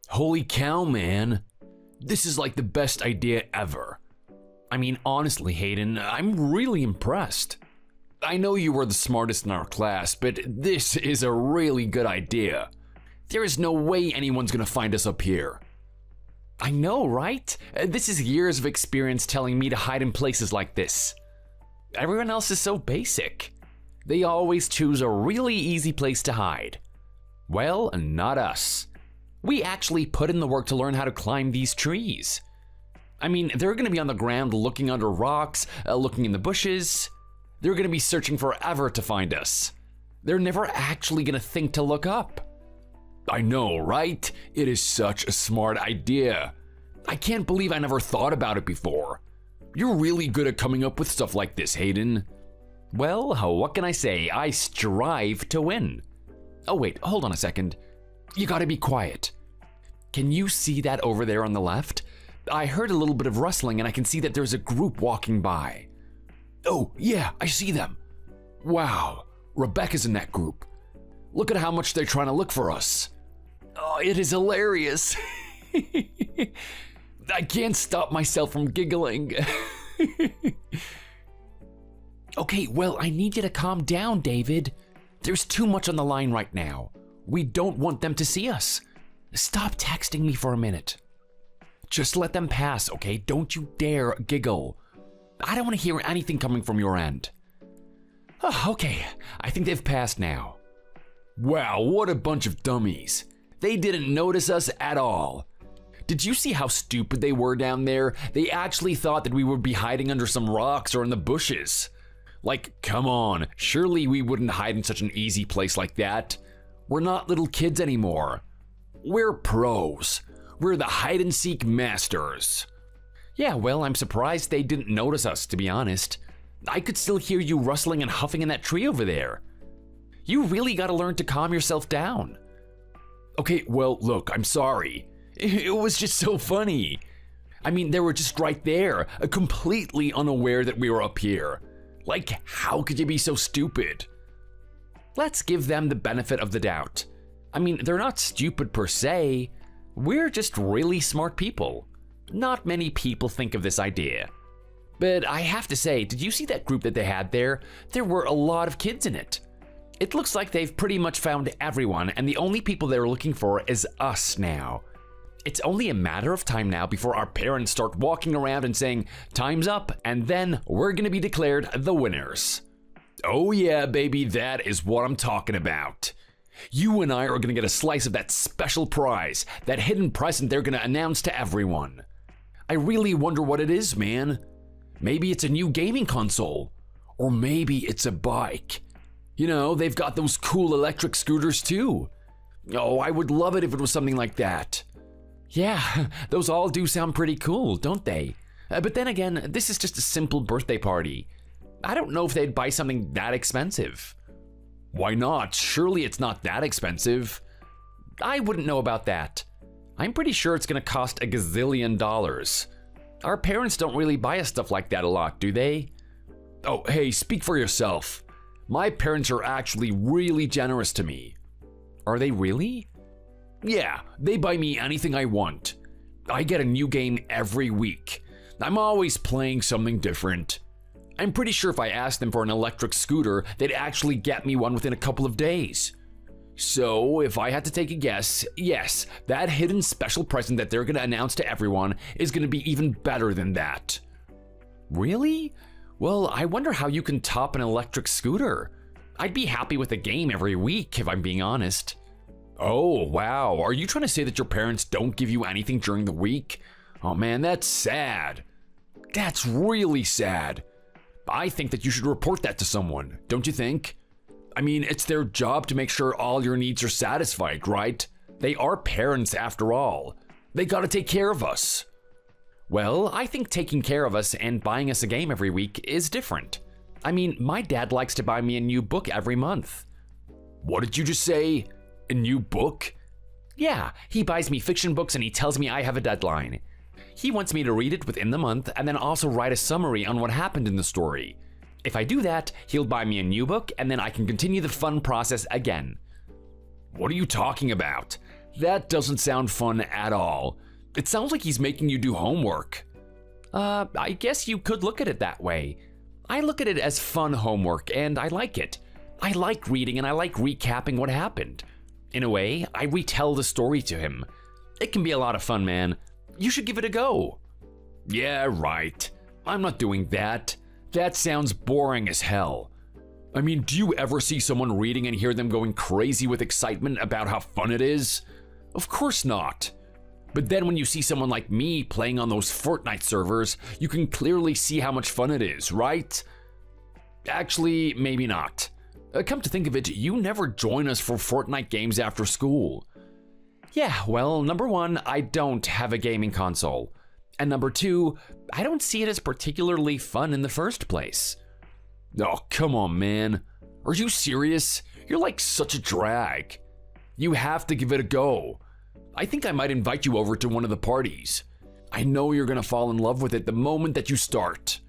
Holy cow, man. This is like the best idea ever. I mean, honestly, Hayden, I'm really impressed. I know you were the smartest in our class, but this is a really good idea. There is no way anyone's gonna find us up here. I know, right? This is years of experience telling me to hide in places like this. Everyone else is so basic. They always choose a really easy place to hide. Well, not us. We actually put in the work to learn how to climb these trees. I mean, they're gonna be on the ground looking under rocks, looking in the bushes. They're gonna be searching forever to find us. They're never actually gonna think to look up. I know, right? It is such a smart idea. I can't believe I never thought about it before. You're really good at coming up with stuff like this, Hayden. Well, what can I say? I strive to win. Oh wait, hold on a second. You gotta be quiet. Can you see that over there on the left? I heard a little bit of rustling and I can see that there's a group walking by. Oh, yeah, I see them. Wow, Rebecca's in that group. Look at how much they're trying to look for us. Oh, it is hilarious. I can't stop myself from giggling. Okay, well, I need you to calm down, David. There's too much on the line right now. We don't want them to see us. Stop texting me for a minute. Just let them pass, okay? Don't you dare giggle. I don't want to hear anything coming from your end. Oh, okay, I think they've passed now. Wow, what a bunch of dummies. They didn't notice us at all. Did you see how stupid they were down there? They actually thought that we would be hiding under some rocks or in the bushes. Like, come on, surely we wouldn't hide in such an easy place like that. We're not little kids anymore. We're pros. We're the hide-and-seek masters. Yeah, well, I'm surprised they didn't notice us, to be honest. I could still hear you rustling and huffing in that tree over there. You really gotta learn to calm yourself down. Okay, well, look, I'm sorry. It was just so funny. I mean, they were just right there, completely unaware that we were up here. Like, how could you be so stupid? Let's give them the benefit of the doubt. I mean, they're not stupid per se. We're just really smart people. Not many people think of this idea. But I have to say, did you see that group that they had there? There were a lot of kids in it. It looks like they've pretty much found everyone, and the only people they're looking for is us now. It's only a matter of time now before our parents start walking around and saying, "Time's up," and then we're gonna be declared the winners. Oh yeah, baby, that is what I'm talking about. You and I are gonna get a slice of that special prize, that hidden present they're gonna announce to everyone. I really wonder what it is, man. Maybe it's a new gaming console. Or maybe it's a bike. You know, they've got those cool electric scooters too. Oh, I would love it if it was something like that. Yeah, those all do sound pretty cool, don't they? But then again, this is just a simple birthday party. I don't know if they'd buy something that expensive. Why not? Surely it's not that expensive. I wouldn't know about that. I'm pretty sure it's gonna cost $1 gazillion. Our parents don't really buy us stuff like that a lot, do they? Oh, hey, speak for yourself. My parents are actually really generous to me. Are they really? Yeah, they buy me anything I want. I get a new game every week. I'm always playing something different. I'm pretty sure if I asked them for an electric scooter, they'd actually get me one within a couple of days. So, if I had to take a guess, yes, that hidden special present that they're gonna announce to everyone is gonna be even better than that. Really? Well, I wonder how you can top an electric scooter. I'd be happy with a game every week, if I'm being honest. Oh, wow. Are you trying to say that your parents don't give you anything during the week? Oh man, that's sad. That's really sad. I think that you should report that to someone, don't you think? I mean, it's their job to make sure all your needs are satisfied, right? They are parents after all. They gotta take care of us. Well, I think taking care of us and buying us a game every week is different. I mean, my dad likes to buy me a new book every month. What did you just say? A new book? Yeah, he buys me fiction books and he tells me I have a deadline. He wants me to read it within the month and then also write a summary on what happened in the story. If I do that, he'll buy me a new book, and then I can continue the fun process again. What are you talking about? That doesn't sound fun at all. It sounds like he's making you do homework. I guess you could look at it that way. I look at it as fun homework, and I like it. I like reading, and I like recapping what happened. In a way, I retell the story to him. It can be a lot of fun, man. You should give it a go. Yeah, right. I'm not doing that. That sounds boring as hell. I mean, do you ever see someone reading and hear them going crazy with excitement about how fun it is? Of course not. But then when you see someone like me playing on those Fortnite servers, you can clearly see how much fun it is, right? Actually, maybe not. Come to think of it, you never join us for Fortnite games after school. Yeah, well, number one, I don't have a gaming console. And number two, I don't see it as particularly fun in the first place. Oh, come on, man. Are you serious? You're like such a drag. You have to give it a go. I think I might invite you over to one of the parties. I know you're gonna fall in love with it the moment that you start.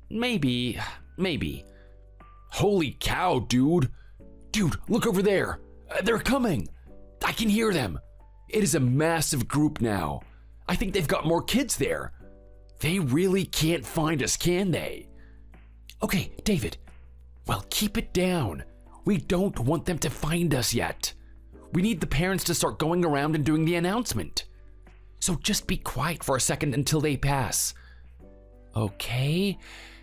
Maybe. Holy cow, dude. Dude, look over there. They're coming. I can hear them. It is a massive group now. I think they've got more kids there. They really can't find us, can they? Okay, David. Well, keep it down. We don't want them to find us yet. We need the parents to start going around and doing the announcement. So just be quiet for a second until they pass. Okay,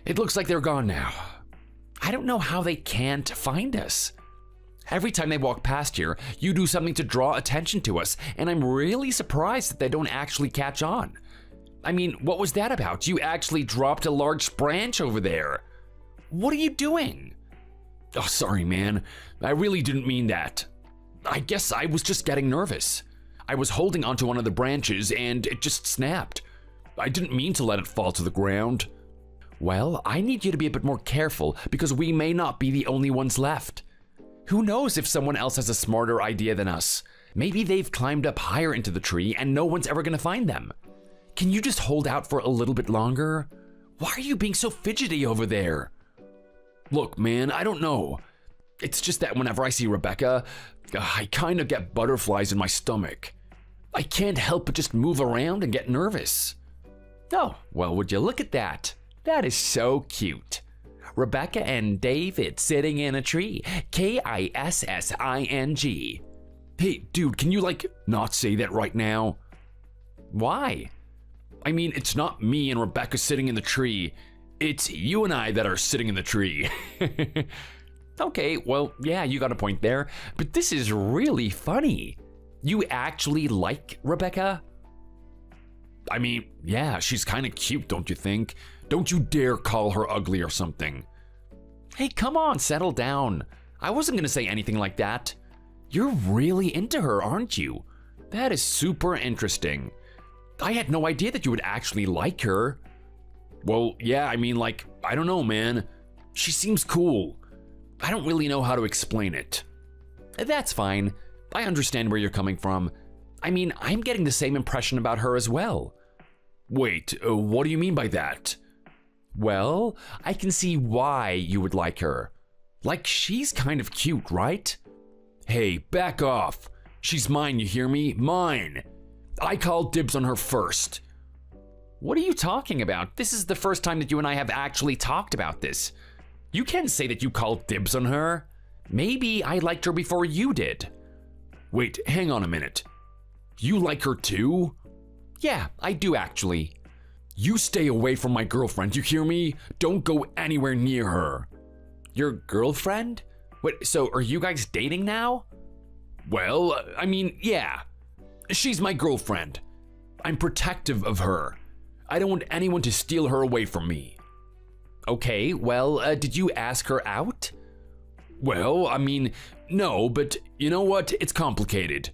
it looks like they're gone now. I don't know how they can't find us. Every time they walk past here, you do something to draw attention to us, and I'm really surprised that they don't actually catch on. I mean, what was that about? You actually dropped a large branch over there. What are you doing? Oh, sorry, man. I really didn't mean that. I guess I was just getting nervous. I was holding onto one of the branches and it just snapped. I didn't mean to let it fall to the ground. Well, I need you to be a bit more careful because we may not be the only ones left. Who knows if someone else has a smarter idea than us? Maybe they've climbed up higher into the tree and no one's ever gonna find them. Can you just hold out for a little bit longer? Why are you being so fidgety over there? Look, man, I don't know. It's just that whenever I see Rebecca, I kind of get butterflies in my stomach. I can't help but just move around and get nervous. Oh, well, would you look at that? That is so cute. Rebecca and David sitting in a tree. Kissing. Hey, dude, can you, not say that right now? Why? I mean, it's not me and Rebecca sitting in the tree. It's you and I that are sitting in the tree. Okay, well, yeah, you got a point there. But this is really funny. You actually like Rebecca? I mean, yeah, she's kind of cute, don't you think? Don't you dare call her ugly or something. Hey, come on, settle down. I wasn't gonna say anything like that. You're really into her, aren't you? That is super interesting. I had no idea that you would actually like her. Well, yeah, I mean, I don't know, man. She seems cool. I don't really know how to explain it. That's fine. I understand where you're coming from. I mean, I'm getting the same impression about her as well. Wait, what do you mean by that? Well, I can see why you would like her. She's kind of cute, right? Hey, back off. She's mine, you hear me? Mine. I called dibs on her first. What are you talking about? This is the first time that you and I have actually talked about this. You can't say that you called dibs on her. Maybe I liked her before you did. Wait, hang on a minute. You like her too? Yeah, I do actually. You stay away from my girlfriend, you hear me? Don't go anywhere near her. Your girlfriend? Wait, so are you guys dating now? Well, I mean, yeah. She's my girlfriend. I'm protective of her. I don't want anyone to steal her away from me. Okay, well, did you ask her out? Well, I mean, no, but you know what? It's complicated.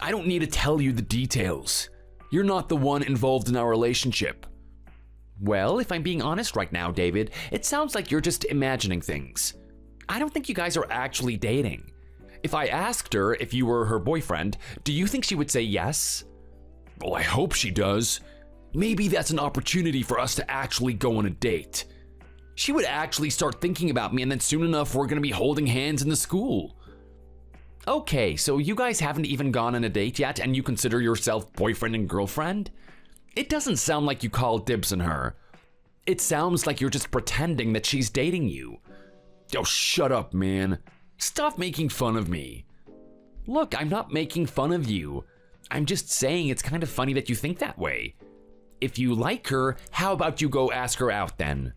I don't need to tell you the details. You're not the one involved in our relationship. Well, if I'm being honest right now, David, it sounds like you're just imagining things. I don't think you guys are actually dating. If I asked her if you were her boyfriend, do you think she would say yes? Well, I hope she does. Maybe that's an opportunity for us to actually go on a date. She would actually start thinking about me, and then soon enough, we're gonna be holding hands in the school. Okay, so you guys haven't even gone on a date yet, and you consider yourself boyfriend and girlfriend? It doesn't sound like you call dibs on her. It sounds like you're just pretending that she's dating you. Oh, shut up, man. Stop making fun of me. Look, I'm not making fun of you. I'm just saying it's kind of funny that you think that way. If you like her, how about you go ask her out then?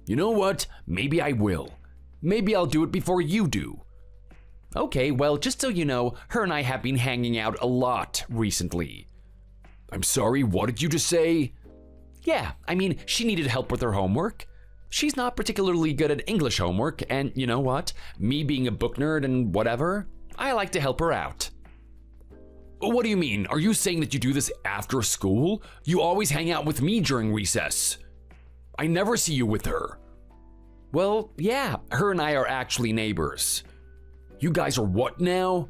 You know what? Maybe I will. Maybe I'll do it before you do. Okay, well, just so you know, her and I have been hanging out a lot recently. I'm sorry, what did you just say? Yeah, I mean, she needed help with her homework. She's not particularly good at English homework, and you know what? Me being a book nerd and whatever, I like to help her out. What do you mean? Are you saying that you do this after school? You always hang out with me during recess. I never see you with her. Well, yeah, her and I are actually neighbors. You guys are what now?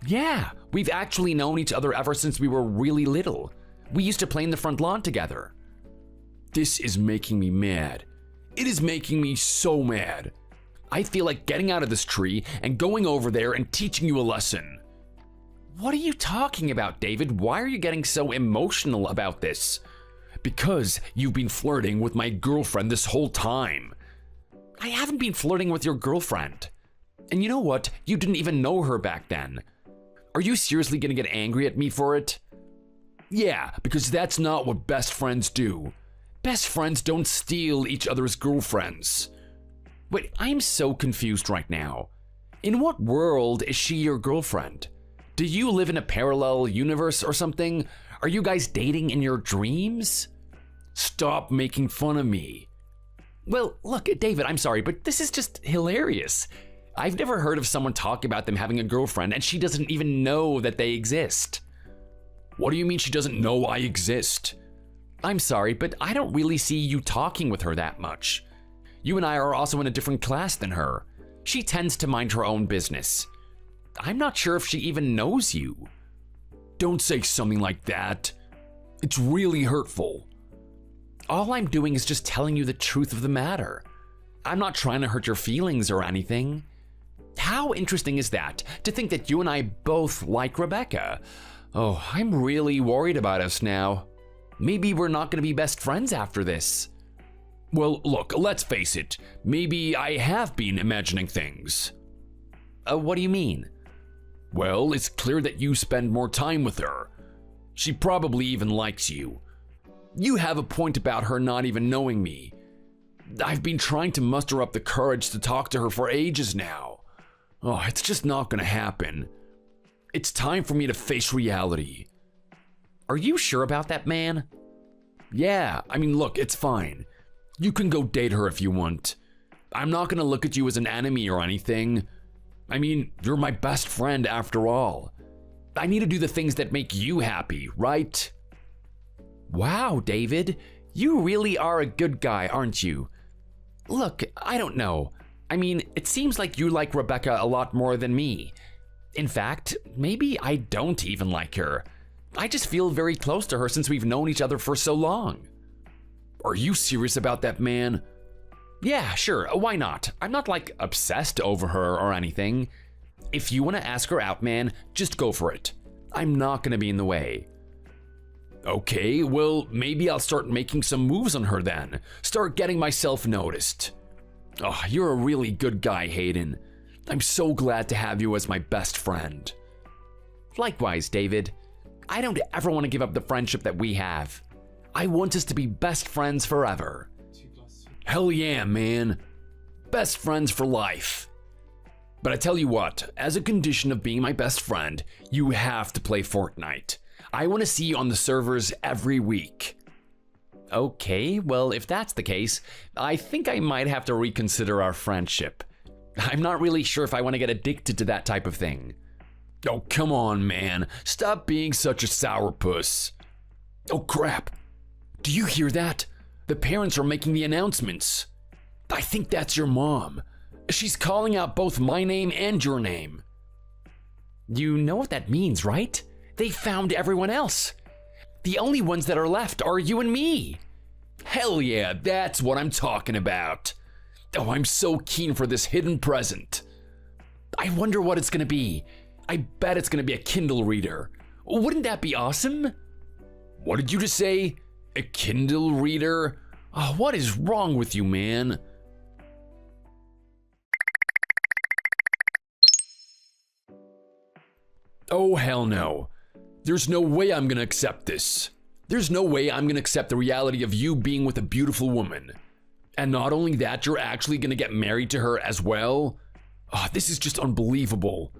Yeah, we've actually known each other ever since we were really little. We used to play in the front lawn together. This is making me mad. It is making me so mad. I feel like getting out of this tree and going over there and teaching you a lesson. What are you talking about, David? Why are you getting so emotional about this? Because you've been flirting with my girlfriend this whole time. I haven't been flirting with your girlfriend. And you know what? You didn't even know her back then. Are you seriously gonna get angry at me for it? Yeah, because that's not what best friends do. Best friends don't steal each other's girlfriends. Wait, I'm so confused right now. In what world is she your girlfriend? Do you live in a parallel universe or something? Are you guys dating in your dreams? Stop making fun of me. Well, look, David, I'm sorry, but this is just hilarious. I've never heard of someone talk about them having a girlfriend and she doesn't even know that they exist. What do you mean she doesn't know I exist? I'm sorry, but I don't really see you talking with her that much. You and I are also in a different class than her. She tends to mind her own business. I'm not sure if she even knows you. Don't say something like that. It's really hurtful. All I'm doing is just telling you the truth of the matter. I'm not trying to hurt your feelings or anything. How interesting is that, to think that you and I both like Rebecca? Oh, I'm really worried about us now. Maybe we're not going to be best friends after this. Well, look, let's face it. Maybe I have been imagining things. What do you mean? Well, it's clear that you spend more time with her. She probably even likes you. You have a point about her not even knowing me. I've been trying to muster up the courage to talk to her for ages now. Oh, it's just not gonna happen. It's time for me to face reality. Are you sure about that, man? Yeah, I mean, look, it's fine. You can go date her if you want. I'm not gonna look at you as an enemy or anything. I mean, you're my best friend after all. I need to do the things that make you happy, right? Wow, David, you really are a good guy, aren't you? Look, I don't know. I mean, it seems like you like Rebecca a lot more than me. In fact, maybe I don't even like her. I just feel very close to her since we've known each other for so long. Are you serious about that, man? Yeah, sure, why not? I'm not like obsessed over her or anything. If you want to ask her out, man, just go for it. I'm not gonna be in the way. Okay, well, maybe I'll start making some moves on her then. Start getting myself noticed. Oh, you're a really good guy, Hayden. I'm so glad to have you as my best friend. Likewise, David. I don't ever want to give up the friendship that we have. I want us to be best friends forever. Hell yeah, man. Best friends for life. But I tell you what, as a condition of being my best friend, you have to play Fortnite. I want to see you on the servers every week. Okay, well, if that's the case, I think I might have to reconsider our friendship. I'm not really sure if I want to get addicted to that type of thing. Oh, come on, man. Stop being such a sourpuss. Oh, crap. Do you hear that? The parents are making the announcements. I think that's your mom. She's calling out both my name and your name. You know what that means, right? They found everyone else. The only ones that are left are you and me. Hell yeah, that's what I'm talking about. Oh, I'm so keen for this hidden present. I wonder what it's gonna be. I bet it's gonna be a Kindle reader. Wouldn't that be awesome? What did you just say? A Kindle reader? Oh, what is wrong with you, man? Oh, hell no. There's no way I'm gonna accept this. There's no way I'm gonna accept the reality of you being with a beautiful woman. And not only that, you're actually gonna get married to her as well? Oh, this is just unbelievable.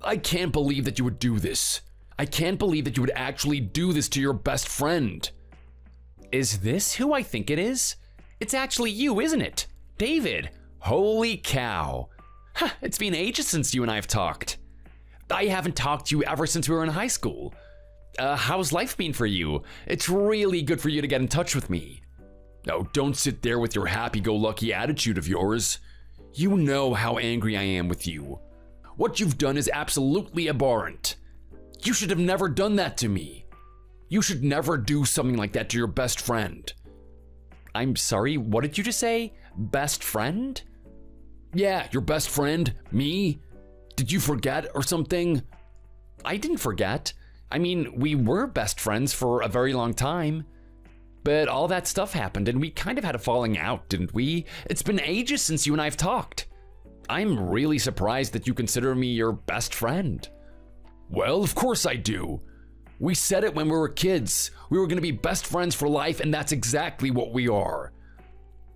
I can't believe that you would do this. I can't believe that you would actually do this to your best friend. Is this who I think it is? It's actually you, isn't it? David. Holy cow. Huh, it's been ages since you and I have talked. I haven't talked to you ever since we were in high school. How's life been for you? It's really good for you to get in touch with me. Oh, don't sit there with your happy-go-lucky attitude of yours. You know how angry I am with you. What you've done is absolutely abhorrent. You should have never done that to me. You should never do something like that to your best friend. I'm sorry, what did you just say? Best friend? Yeah, your best friend, me. Did you forget or something? I didn't forget. I mean, we were best friends for a very long time. But all that stuff happened and we kind of had a falling out, didn't we? It's been ages since you and I have talked. I'm really surprised that you consider me your best friend. Well, of course I do. We said it when we were kids. We were gonna be best friends for life, and that's exactly what we are.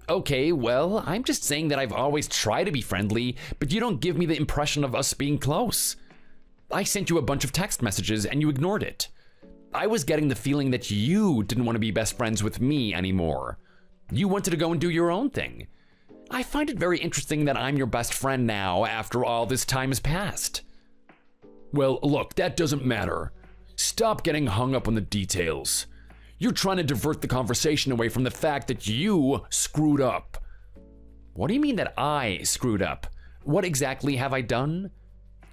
Okay, well, I'm just saying that I've always tried to be friendly, but you don't give me the impression of us being close. I sent you a bunch of text messages and you ignored it. I was getting the feeling that you didn't want to be best friends with me anymore. You wanted to go and do your own thing. I find it very interesting that I'm your best friend now after all this time has passed. Well, look, that doesn't matter. Stop getting hung up on the details. You're trying to divert the conversation away from the fact that you screwed up. What do you mean that I screwed up? What exactly have I done?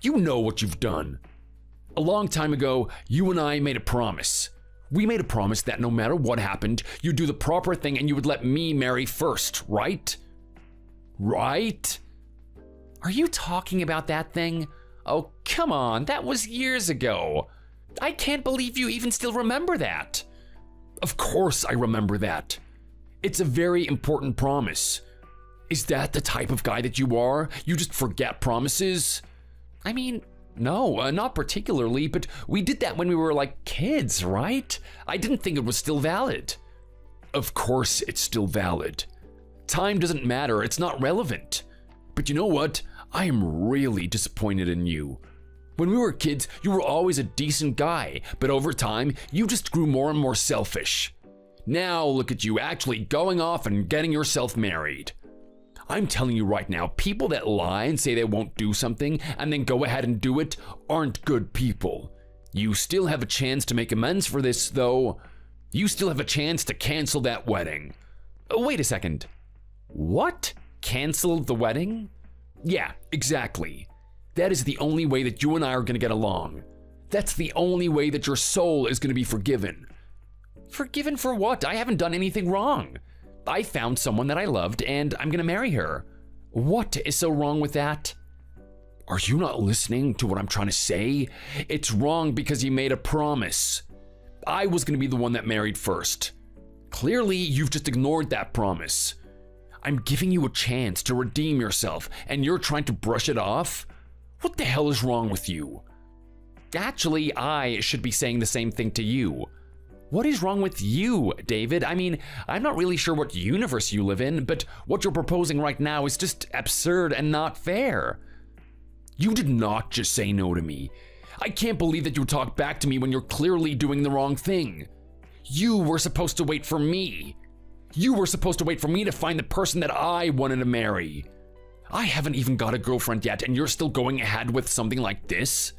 You know what you've done. A long time ago, you and I made a promise. We made a promise that no matter what happened, you'd do the proper thing and you would let me marry first, right? Right? Are you talking about that thing? Oh, come on, that was years ago. I can't believe you even still remember that. Of course I remember that. It's a very important promise. Is that the type of guy that you are? You just forget promises? I mean, no, not particularly, but we did that when we were like kids, right? I didn't think it was still valid. Of course it's still valid. Time doesn't matter, it's not relevant. But you know what? I am really disappointed in you. When we were kids, you were always a decent guy, but over time, you just grew more and more selfish. Now look at you actually going off and getting yourself married. I'm telling you right now, people that lie and say they won't do something and then go ahead and do it aren't good people. You still have a chance to make amends for this, though. You still have a chance to cancel that wedding. Oh, wait a second. What? Cancel the wedding? Yeah, exactly. That is the only way that you and I are gonna get along. That's the only way that your soul is gonna be forgiven. Forgiven for what? I haven't done anything wrong. I found someone that I loved and I'm gonna marry her. What is so wrong with that? Are you not listening to what I'm trying to say? It's wrong because you made a promise. I was gonna be the one that married first. Clearly, you've just ignored that promise. I'm giving you a chance to redeem yourself and you're trying to brush it off? What the hell is wrong with you? Actually, I should be saying the same thing to you. What is wrong with you, David? I mean, I'm not really sure what universe you live in, but what you're proposing right now is just absurd and not fair. You did not just say no to me. I can't believe that you would talk back to me when you're clearly doing the wrong thing. You were supposed to wait for me. You were supposed to wait for me to find the person that I wanted to marry. I haven't even got a girlfriend yet, and you're still going ahead with something like this?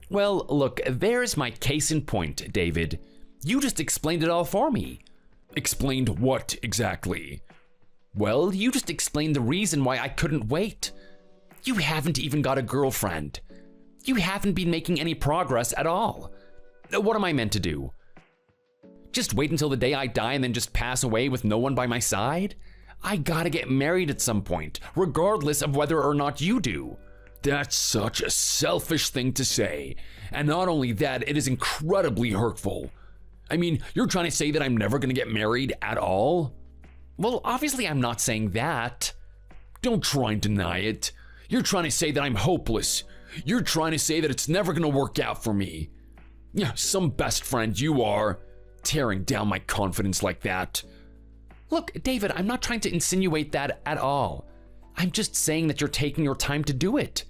Well, look, there's my case in point, David. You just explained it all for me. Explained what exactly? Well, you just explained the reason why I couldn't wait. You haven't even got a girlfriend. You haven't been making any progress at all. What am I meant to do? Just wait until the day I die and then just pass away with no one by my side? I gotta get married at some point, regardless of whether or not you do. That's such a selfish thing to say. And not only that, it is incredibly hurtful. I mean, you're trying to say that I'm never gonna get married at all? Well, obviously I'm not saying that. Don't try and deny it. You're trying to say that I'm hopeless. You're trying to say that it's never gonna work out for me. Yeah, some best friend you are, tearing down my confidence like that. Look, David, I'm not trying to insinuate that at all. I'm just saying that you're taking your time to do it.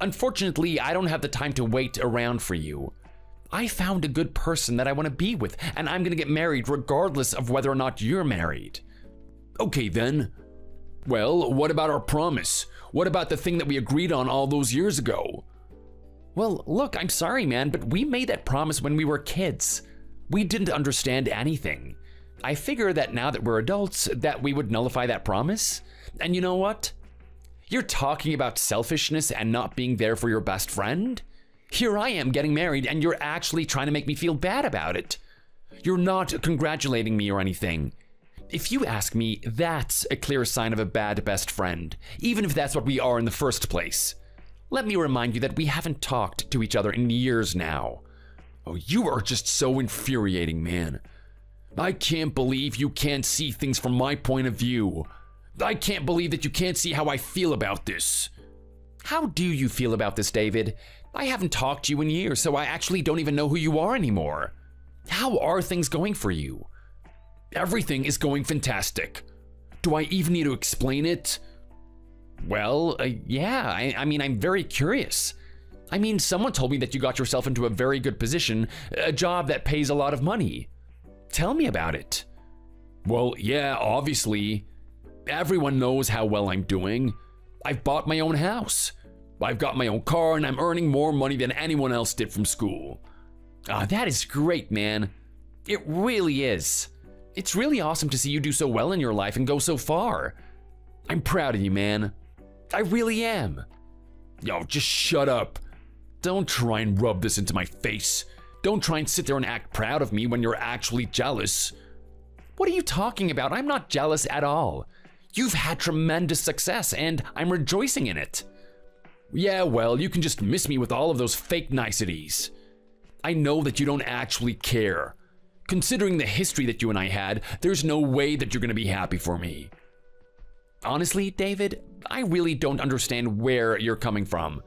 Unfortunately, I don't have the time to wait around for you. I found a good person that I want to be with, and I'm gonna get married regardless of whether or not you're married. Okay then. Well, what about our promise? What about the thing that we agreed on all those years ago? Well, look, I'm sorry, man, but we made that promise when we were kids. We didn't understand anything. I figure that now that we're adults, that we would nullify that promise. And you know what? You're talking about selfishness and not being there for your best friend? Here I am getting married and you're actually trying to make me feel bad about it. You're not congratulating me or anything. If you ask me, that's a clear sign of a bad best friend, even if that's what we are in the first place. Let me remind you that we haven't talked to each other in years now. Oh, you are just so infuriating, man. I can't believe you can't see things from my point of view. I can't believe that you can't see how I feel about this. How do you feel about this, David? I haven't talked to you in years, so I actually don't even know who you are anymore. How are things going for you? Everything is going fantastic. Do I even need to explain it? Well, yeah, I mean, I'm very curious. I mean, someone told me that you got yourself into a very good position, a job that pays a lot of money. Tell me about it. Well, yeah, obviously. Everyone knows how well I'm doing. I've bought my own house. I've got my own car and I'm earning more money than anyone else did from school. That is great, man. It really is. It's really awesome to see you do so well in your life and go so far. I'm proud of you, man. I really am. Yo, just shut up. Don't try and rub this into my face. Don't try and sit there and act proud of me when you're actually jealous. What are you talking about? I'm not jealous at all. You've had tremendous success and I'm rejoicing in it. Yeah, well, you can just miss me with all of those fake niceties. I know that you don't actually care. Considering the history that you and I had, there's no way that you're gonna be happy for me. Honestly, David, I really don't understand where you're coming from.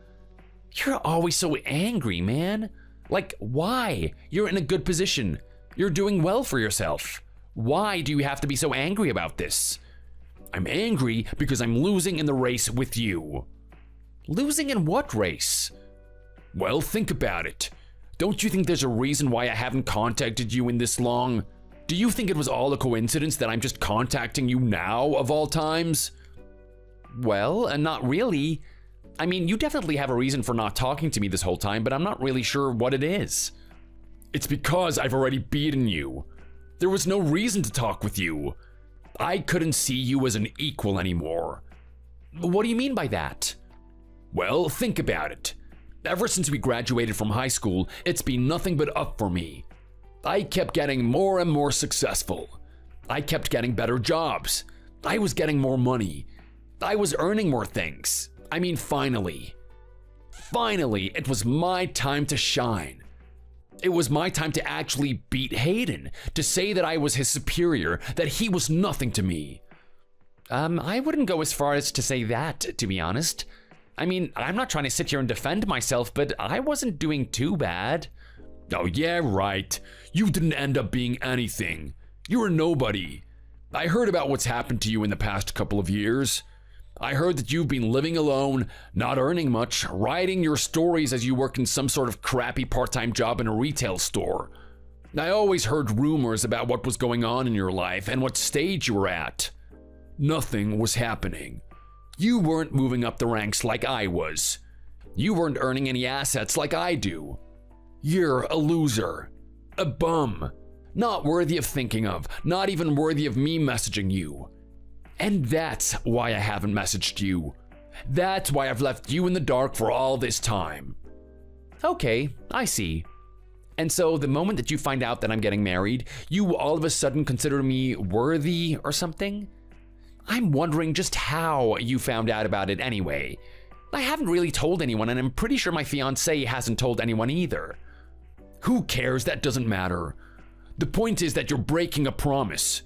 You're always so angry, man. Like, why? You're in a good position. You're doing well for yourself. Why do you have to be so angry about this? I'm angry because I'm losing in the race with you. Losing in what race? Well, think about it. Don't you think there's a reason why I haven't contacted you in this long? Do you think it was all a coincidence that I'm just contacting you now, of all times? Well, not really. I mean, you definitely have a reason for not talking to me this whole time, but I'm not really sure what it is. It's because I've already beaten you. There was no reason to talk with you. I couldn't see you as an equal anymore. What do you mean by that? Well, think about it. Ever since we graduated from high school, it's been nothing but up for me. I kept getting more and more successful. I kept getting better jobs. I was getting more money. I was earning more things. I mean, finally, it was my time to shine. It was my time to actually beat Hayden, to say that I was his superior, that he was nothing to me. I wouldn't go as far as to say that, to be honest. I mean, I'm not trying to sit here and defend myself, but I wasn't doing too bad. Oh yeah, right. You didn't end up being anything. You were nobody. I heard about what's happened to you in the past couple of years. I heard that you've been living alone, not earning much, writing your stories as you work in some sort of crappy part-time job in a retail store. I always heard rumors about what was going on in your life and what stage you were at. Nothing was happening. You weren't moving up the ranks like I was. You weren't earning any assets like I do. You're a loser. A bum. Not worthy of thinking of, not even worthy of me messaging you. And that's why I haven't messaged you. That's why I've left you in the dark for all this time. Okay, I see. And so the moment that you find out that I'm getting married, you all of a sudden consider me worthy or something? I'm wondering just how you found out about it anyway. I haven't really told anyone, and I'm pretty sure my fiancé hasn't told anyone either. Who cares? That doesn't matter. The point is that you're breaking a promise.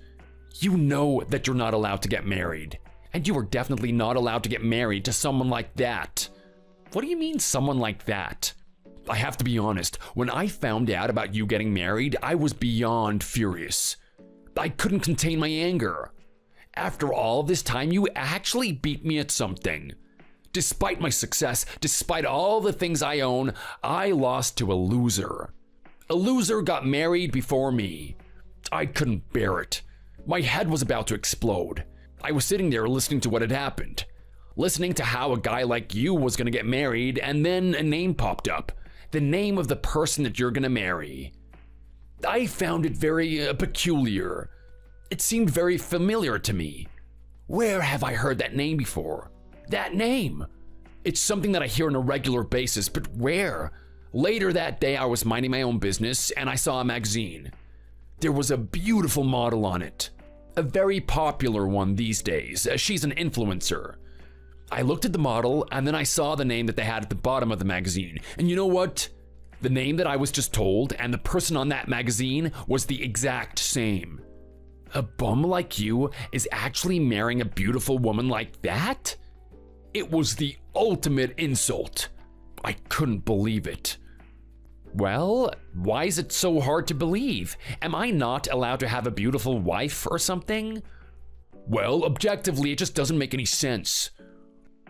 You know that you're not allowed to get married, and you are definitely not allowed to get married to someone like that. What do you mean, someone like that? I have to be honest, when I found out about you getting married, I was beyond furious. I couldn't contain my anger. After all this time, you actually beat me at something. Despite my success, despite all the things I own, I lost to a loser. A loser got married before me. I couldn't bear it. My head was about to explode. I was sitting there listening to what had happened. Listening to how a guy like you was gonna get married, and then a name popped up. The name of the person that you're gonna marry. I found it very peculiar. It seemed very familiar to me. Where have I heard that name before? That name! It's something that I hear on a regular basis, but where? Later that day, I was minding my own business and I saw a magazine. There was a beautiful model on it. A very popular one these days. She's an influencer. I looked at the model and then I saw the name that they had at the bottom of the magazine. And you know what? The name that I was just told and the person on that magazine was the exact same. A bum like you is actually marrying a beautiful woman like that? It was the ultimate insult. I couldn't believe it. Well, why is it so hard to believe? Am I not allowed to have a beautiful wife or something? Well, objectively, it just doesn't make any sense.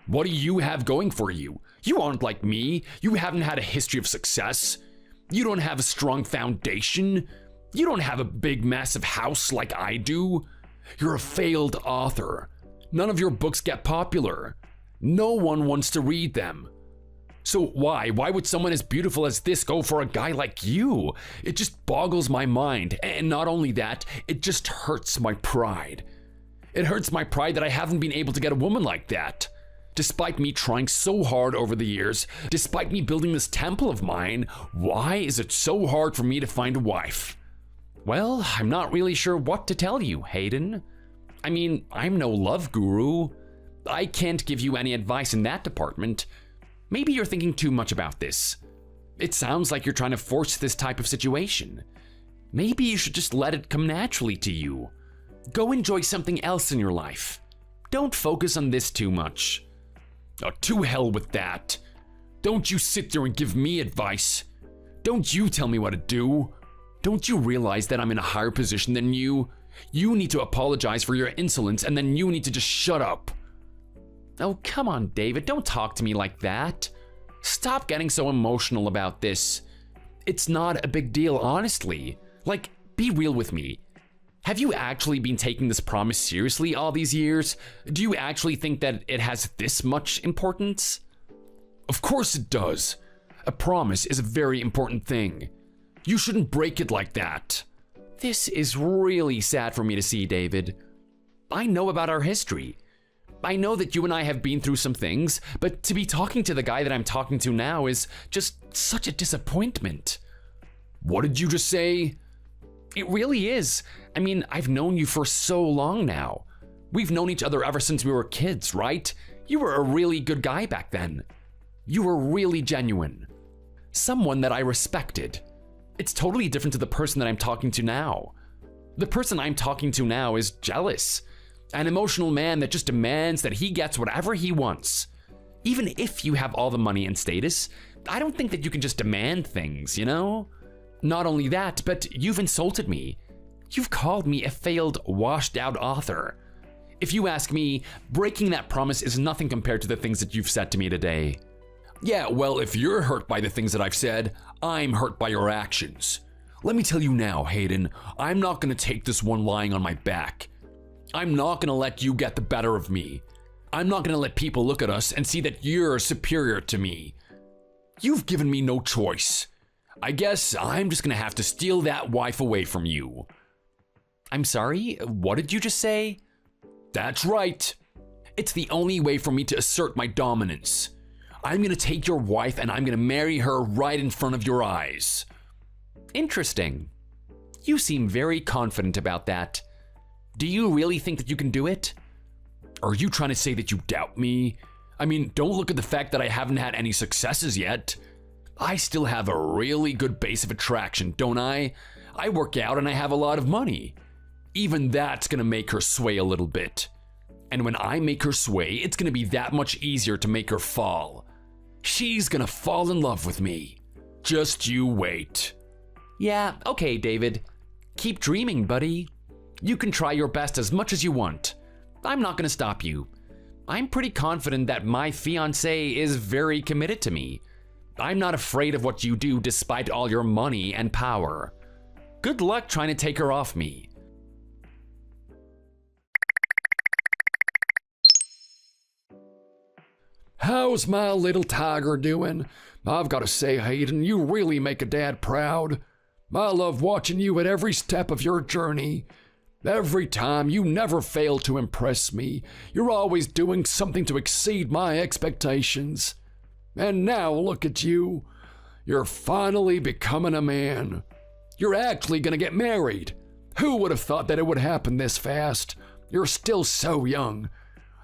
What do you have going for you? You aren't like me. You haven't had a history of success. You don't have a strong foundation. You don't have a big, massive house like I do. You're a failed author. None of your books get popular. No one wants to read them. So why would someone as beautiful as this go for a guy like you? It just boggles my mind. And not only that, it just hurts my pride. It hurts my pride that I haven't been able to get a woman like that. Despite me trying so hard over the years, despite me building this temple of mine, why is it so hard for me to find a wife? Well, I'm not really sure what to tell you, Hayden. I mean, I'm no love guru. I can't give you any advice in that department. Maybe you're thinking too much about this. It sounds like you're trying to force this type of situation. Maybe you should just let it come naturally to you. Go enjoy something else in your life. Don't focus on this too much. Oh, to hell with that. Don't you sit there and give me advice. Don't you tell me what to do. Don't you realize that I'm in a higher position than you? You need to apologize for your insolence and then you need to just shut up. Oh, come on, David, don't talk to me like that. Stop getting so emotional about this. It's not a big deal, honestly. Like, be real with me. Have you actually been taking this promise seriously all these years? Do you actually think that it has this much importance? Of course it does. A promise is a very important thing. You shouldn't break it like that. This is really sad for me to see, David. I know about our history. I know that you and I have been through some things, but to be talking to the guy that I'm talking to now is just such a disappointment. What did you just say? It really is. I mean, I've known you for so long now. We've known each other ever since we were kids, right? You were a really good guy back then. You were really genuine. Someone that I respected. It's totally different to the person that I'm talking to now. The person I'm talking to now is jealous. An emotional man that just demands that he gets whatever he wants. Even if you have all the money and status, I don't think that you can just demand things, you know? Not only that, but you've insulted me. You've called me a failed, washed-out author. If you ask me, breaking that promise is nothing compared to the things that you've said to me today. Yeah, well, if you're hurt by the things that I've said, I'm hurt by your actions. Let me tell you now, Hayden, I'm not gonna take this one lying on my back. I'm not gonna let you get the better of me. I'm not gonna let people look at us and see that you're superior to me. You've given me no choice. I guess I'm just gonna have to steal that wife away from you. I'm sorry, what did you just say? That's right. It's the only way for me to assert my dominance. I'm gonna take your wife and I'm gonna marry her right in front of your eyes. Interesting. You seem very confident about that. Do you really think that you can do it? Are you trying to say that you doubt me? I mean, don't look at the fact that I haven't had any successes yet. I still have a really good base of attraction, don't I? I work out and I have a lot of money. Even that's gonna make her sway a little bit. And when I make her sway, it's gonna be that much easier to make her fall. She's gonna fall in love with me. Just you wait. Yeah, okay, David. Keep dreaming, buddy. You can try your best as much as you want. I'm not gonna stop you. I'm pretty confident that my fiancé is very committed to me. I'm not afraid of what you do despite all your money and power. Good luck trying to take her off me. How's my little tiger doing? I've got to say, Hayden, you really make a dad proud. I love watching you at every step of your journey. Every time, you never fail to impress me. You're always doing something to exceed my expectations. And now look at you. You're finally becoming a man. You're actually gonna get married. Who would have thought that it would happen this fast? You're still so young.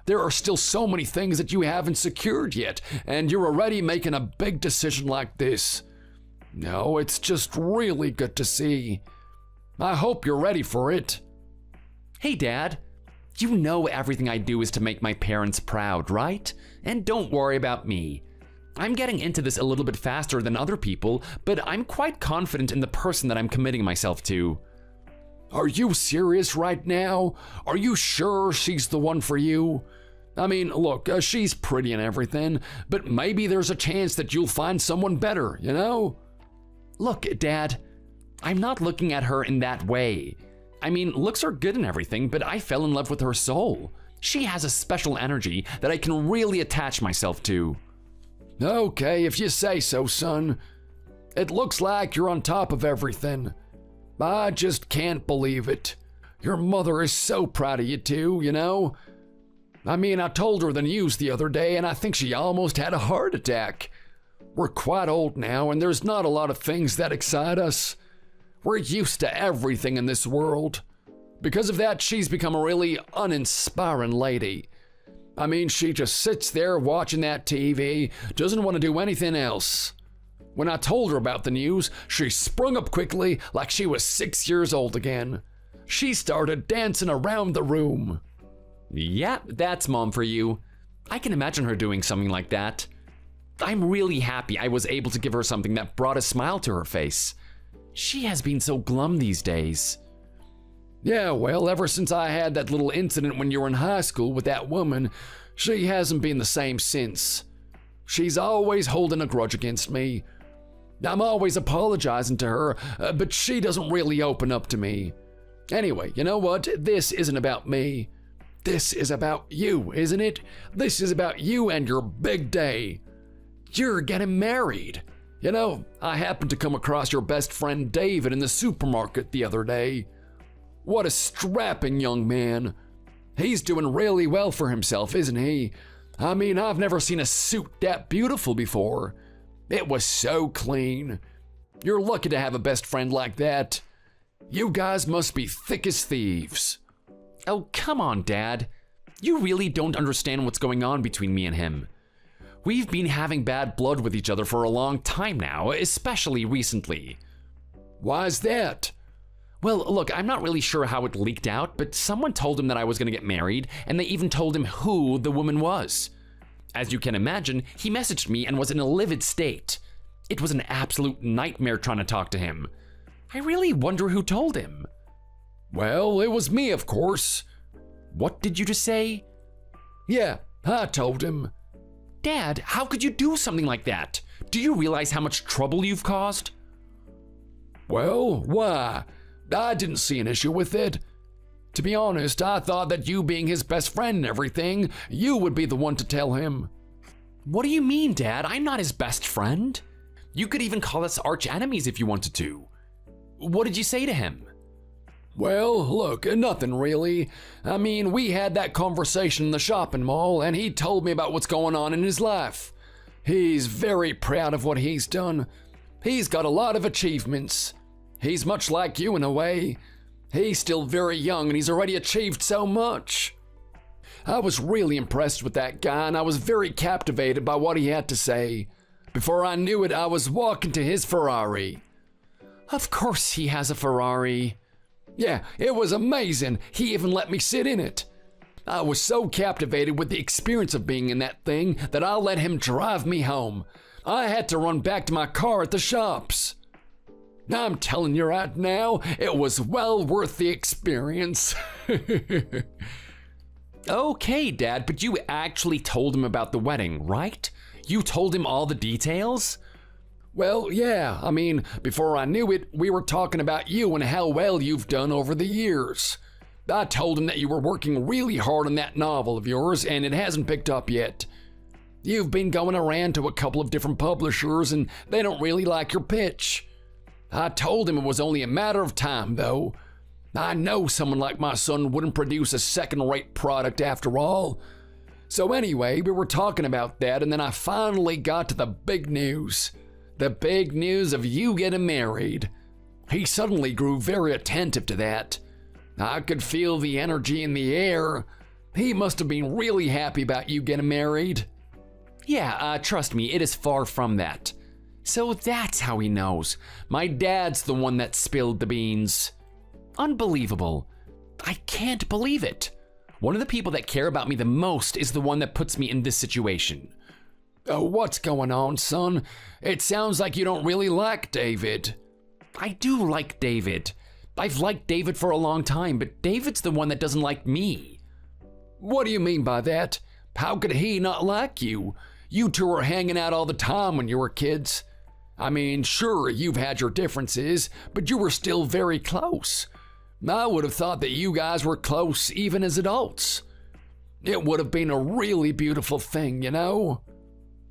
There are still so many things that you haven't secured yet, and you're already making a big decision like this. No, it's just really good to see. I hope you're ready for it. Hey, Dad. You know everything I do is to make my parents proud, right? And don't worry about me. I'm getting into this a little bit faster than other people, but I'm quite confident in the person that I'm committing myself to. Are you serious right now? Are you sure she's the one for you? I mean, look, she's pretty and everything, but maybe there's a chance that you'll find someone better, you know? Look, Dad, I'm not looking at her in that way. I mean, looks are good and everything, but I fell in love with her soul. She has a special energy that I can really attach myself to. Okay, if you say so, son. It looks like you're on top of everything. I just can't believe it. Your mother is so proud of you too, you know? I mean, I told her the news the other day and I think she almost had a heart attack. We're quite old now and there's not a lot of things that excite us. We're used to everything in this world. Because of that, she's become a really uninspiring lady. I mean, she just sits there watching that TV, doesn't want to do anything else. When I told her about the news, she sprung up quickly like she was 6 years old again. She started dancing around the room. Yeah, that's Mom for you. I can imagine her doing something like that. I'm really happy I was able to give her something that brought a smile to her face. She has been so glum these days. Yeah, well, ever since I had that little incident when you were in high school with that woman, she hasn't been the same since. She's always holding a grudge against me. I'm always apologizing to her, but she doesn't really open up to me. Anyway, you know what? This isn't about me. This is about you, isn't it? This is about you and your big day. You're getting married. You know, I happened to come across your best friend David in the supermarket the other day. What a strapping young man. He's doing really well for himself, isn't he? I mean, I've never seen a suit that beautiful before. It was so clean. You're lucky to have a best friend like that. You guys must be thick as thieves. Oh, come on, Dad. You really don't understand what's going on between me and him. We've been having bad blood with each other for a long time now, especially recently. Why's that? Well, look, I'm not really sure how it leaked out, but someone told him that I was going to get married, and they even told him who the woman was. As you can imagine, he messaged me and was in a livid state. It was an absolute nightmare trying to talk to him. I really wonder who told him. Well, it was me, of course. What did you just say? Yeah, I told him. Dad, how could you do something like that? Do you realize how much trouble you've caused? Well, why? I didn't see an issue with it. To be honest, I thought that you being his best friend and everything, you would be the one to tell him. What do you mean, Dad? I'm not his best friend. You could even call us arch enemies if you wanted to. What did you say to him? Well, look, nothing really. I mean, we had that conversation in the shopping mall, and he told me about what's going on in his life. He's very proud of what he's done. He's got a lot of achievements. He's much like you in a way. He's still very young and he's already achieved so much. I was really impressed with that guy and I was very captivated by what he had to say. Before I knew it, I was walking to his Ferrari. Of course he has a Ferrari. Yeah, it was amazing. He even let me sit in it. I was so captivated with the experience of being in that thing that I let him drive me home. I had to run back to my car at the shops. I'm telling you right now, it was well worth the experience. Okay, Dad, but you actually told him about the wedding, right? You told him all the details? Well, yeah, I mean, before I knew it, we were talking about you and how well you've done over the years. I told him that you were working really hard on that novel of yours and it hasn't picked up yet. You've been going around to a couple of different publishers and they don't really like your pitch. I told him it was only a matter of time, though. I know someone like my son wouldn't produce a second-rate product after all. So anyway, we were talking about that and then I finally got to the big news. The big news of you getting married. He suddenly grew very attentive to that. I could feel the energy in the air. He must have been really happy about you getting married. Yeah, trust me, it is far from that. So that's how he knows. My dad's the one that spilled the beans. Unbelievable. I can't believe it. One of the people that care about me the most is the one that puts me in this situation. Oh, what's going on, son? It sounds like you don't really like David. I do like David. I've liked David for a long time, but David's the one that doesn't like me. What do you mean by that? How could he not like you? You two were hanging out all the time when you were kids. I mean, sure, you've had your differences, but you were still very close. I would have thought that you guys were close even as adults. It would have been a really beautiful thing, you know?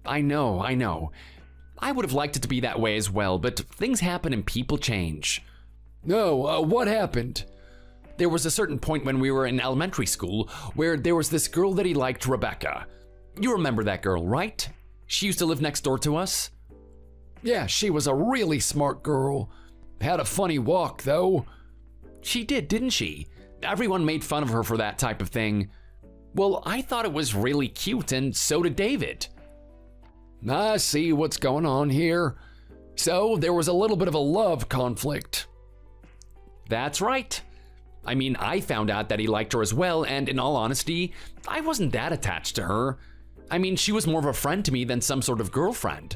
I know. I would have liked it to be that way as well, but things happen and people change. No, what happened? There was a certain point when we were in elementary school where there was this girl that he liked, Rebecca. You remember that girl, right? She used to live next door to us. Yeah, she was a really smart girl. Had a funny walk, though. She did, didn't she? Everyone made fun of her for that type of thing. Well, I thought it was really cute, and so did David. I see what's going on here. So there was a little bit of a love conflict. That's right. I mean, I found out that he liked her as well, and in all honesty, I wasn't that attached to her. I mean, she was more of a friend to me than some sort of girlfriend.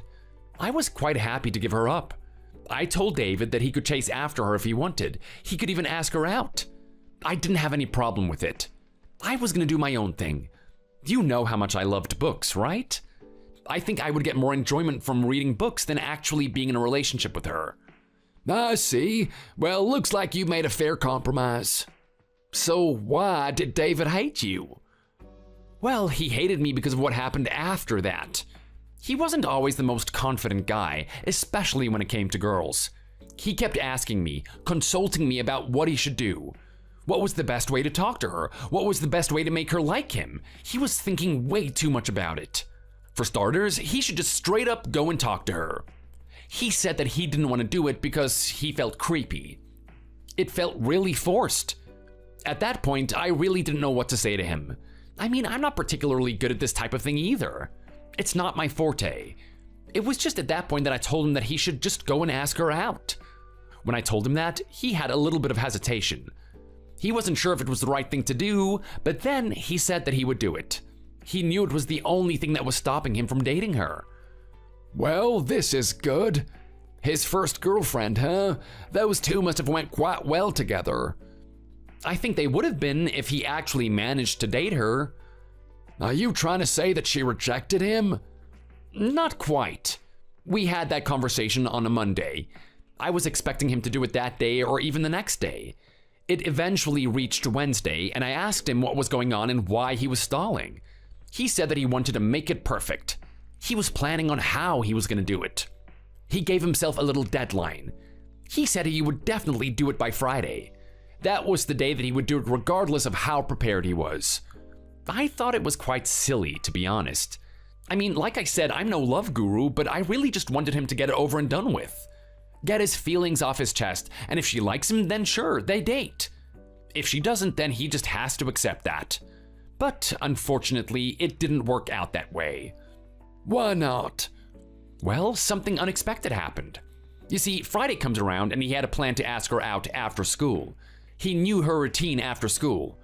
I was quite happy to give her up. I told David that he could chase after her if he wanted. He could even ask her out. I didn't have any problem with it. I was going to do my own thing. You know how much I loved books, right? I think I would get more enjoyment from reading books than actually being in a relationship with her. I see. Well, looks like you made a fair compromise. So why did David hate you? Well, he hated me because of what happened after that. He wasn't always the most confident guy, especially when it came to girls. He kept asking me, consulting me about what he should do. What was the best way to talk to her? What was the best way to make her like him? He was thinking way too much about it. For starters, he should just straight up go and talk to her. He said that he didn't want to do it because he felt creepy. It felt really forced. At that point, I really didn't know what to say to him. I mean, I'm not particularly good at this type of thing either. It's not my forte. It was just at that point that I told him that he should just go and ask her out. When I told him that, he had a little bit of hesitation. He wasn't sure if it was the right thing to do, but then he said that he would do it. He knew it was the only thing that was stopping him from dating her. Well, this is good. His first girlfriend, huh? Those two must have went quite well together. I think they would have been if he actually managed to date her. Are you trying to say that she rejected him? Not quite. We had that conversation on a Monday. I was expecting him to do it that day or even the next day. It eventually reached Wednesday, and I asked him what was going on and why he was stalling. He said that he wanted to make it perfect. He was planning on how he was going to do it. He gave himself a little deadline. He said he would definitely do it by Friday. That was the day that he would do it regardless of how prepared he was. I thought it was quite silly, to be honest. I mean, like I said, I'm no love guru, but I really just wanted him to get it over and done with. Get his feelings off his chest, and if she likes him, then sure, they date. If she doesn't, then he just has to accept that. But unfortunately, it didn't work out that way. Why not? Well, something unexpected happened. You see, Friday comes around and he had a plan to ask her out after school. He knew her routine after school.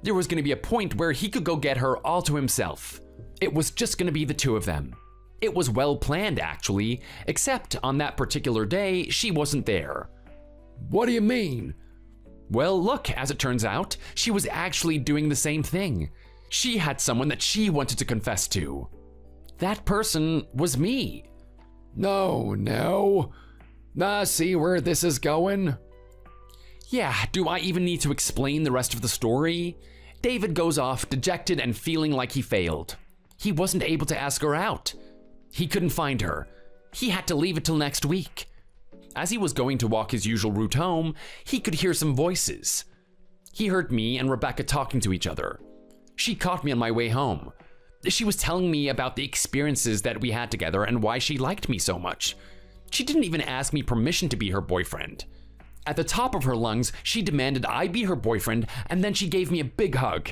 There was going to be a point where he could go get her all to himself. It was just going to be the two of them. It was well planned, actually, except on that particular day, she wasn't there. What do you mean? Well, look, as it turns out, she was actually doing the same thing. She had someone that she wanted to confess to. That person was me. No. I see where this is going. Yeah, do I even need to explain the rest of the story? David goes off dejected and feeling like he failed. He wasn't able to ask her out. He couldn't find her. He had to leave it till next week. As he was going to walk his usual route home, he could hear some voices. He heard me and Rebecca talking to each other. She caught me on my way home. She was telling me about the experiences that we had together and why she liked me so much. She didn't even ask me permission to be her boyfriend. At the top of her lungs, she demanded I be her boyfriend, and then she gave me a big hug.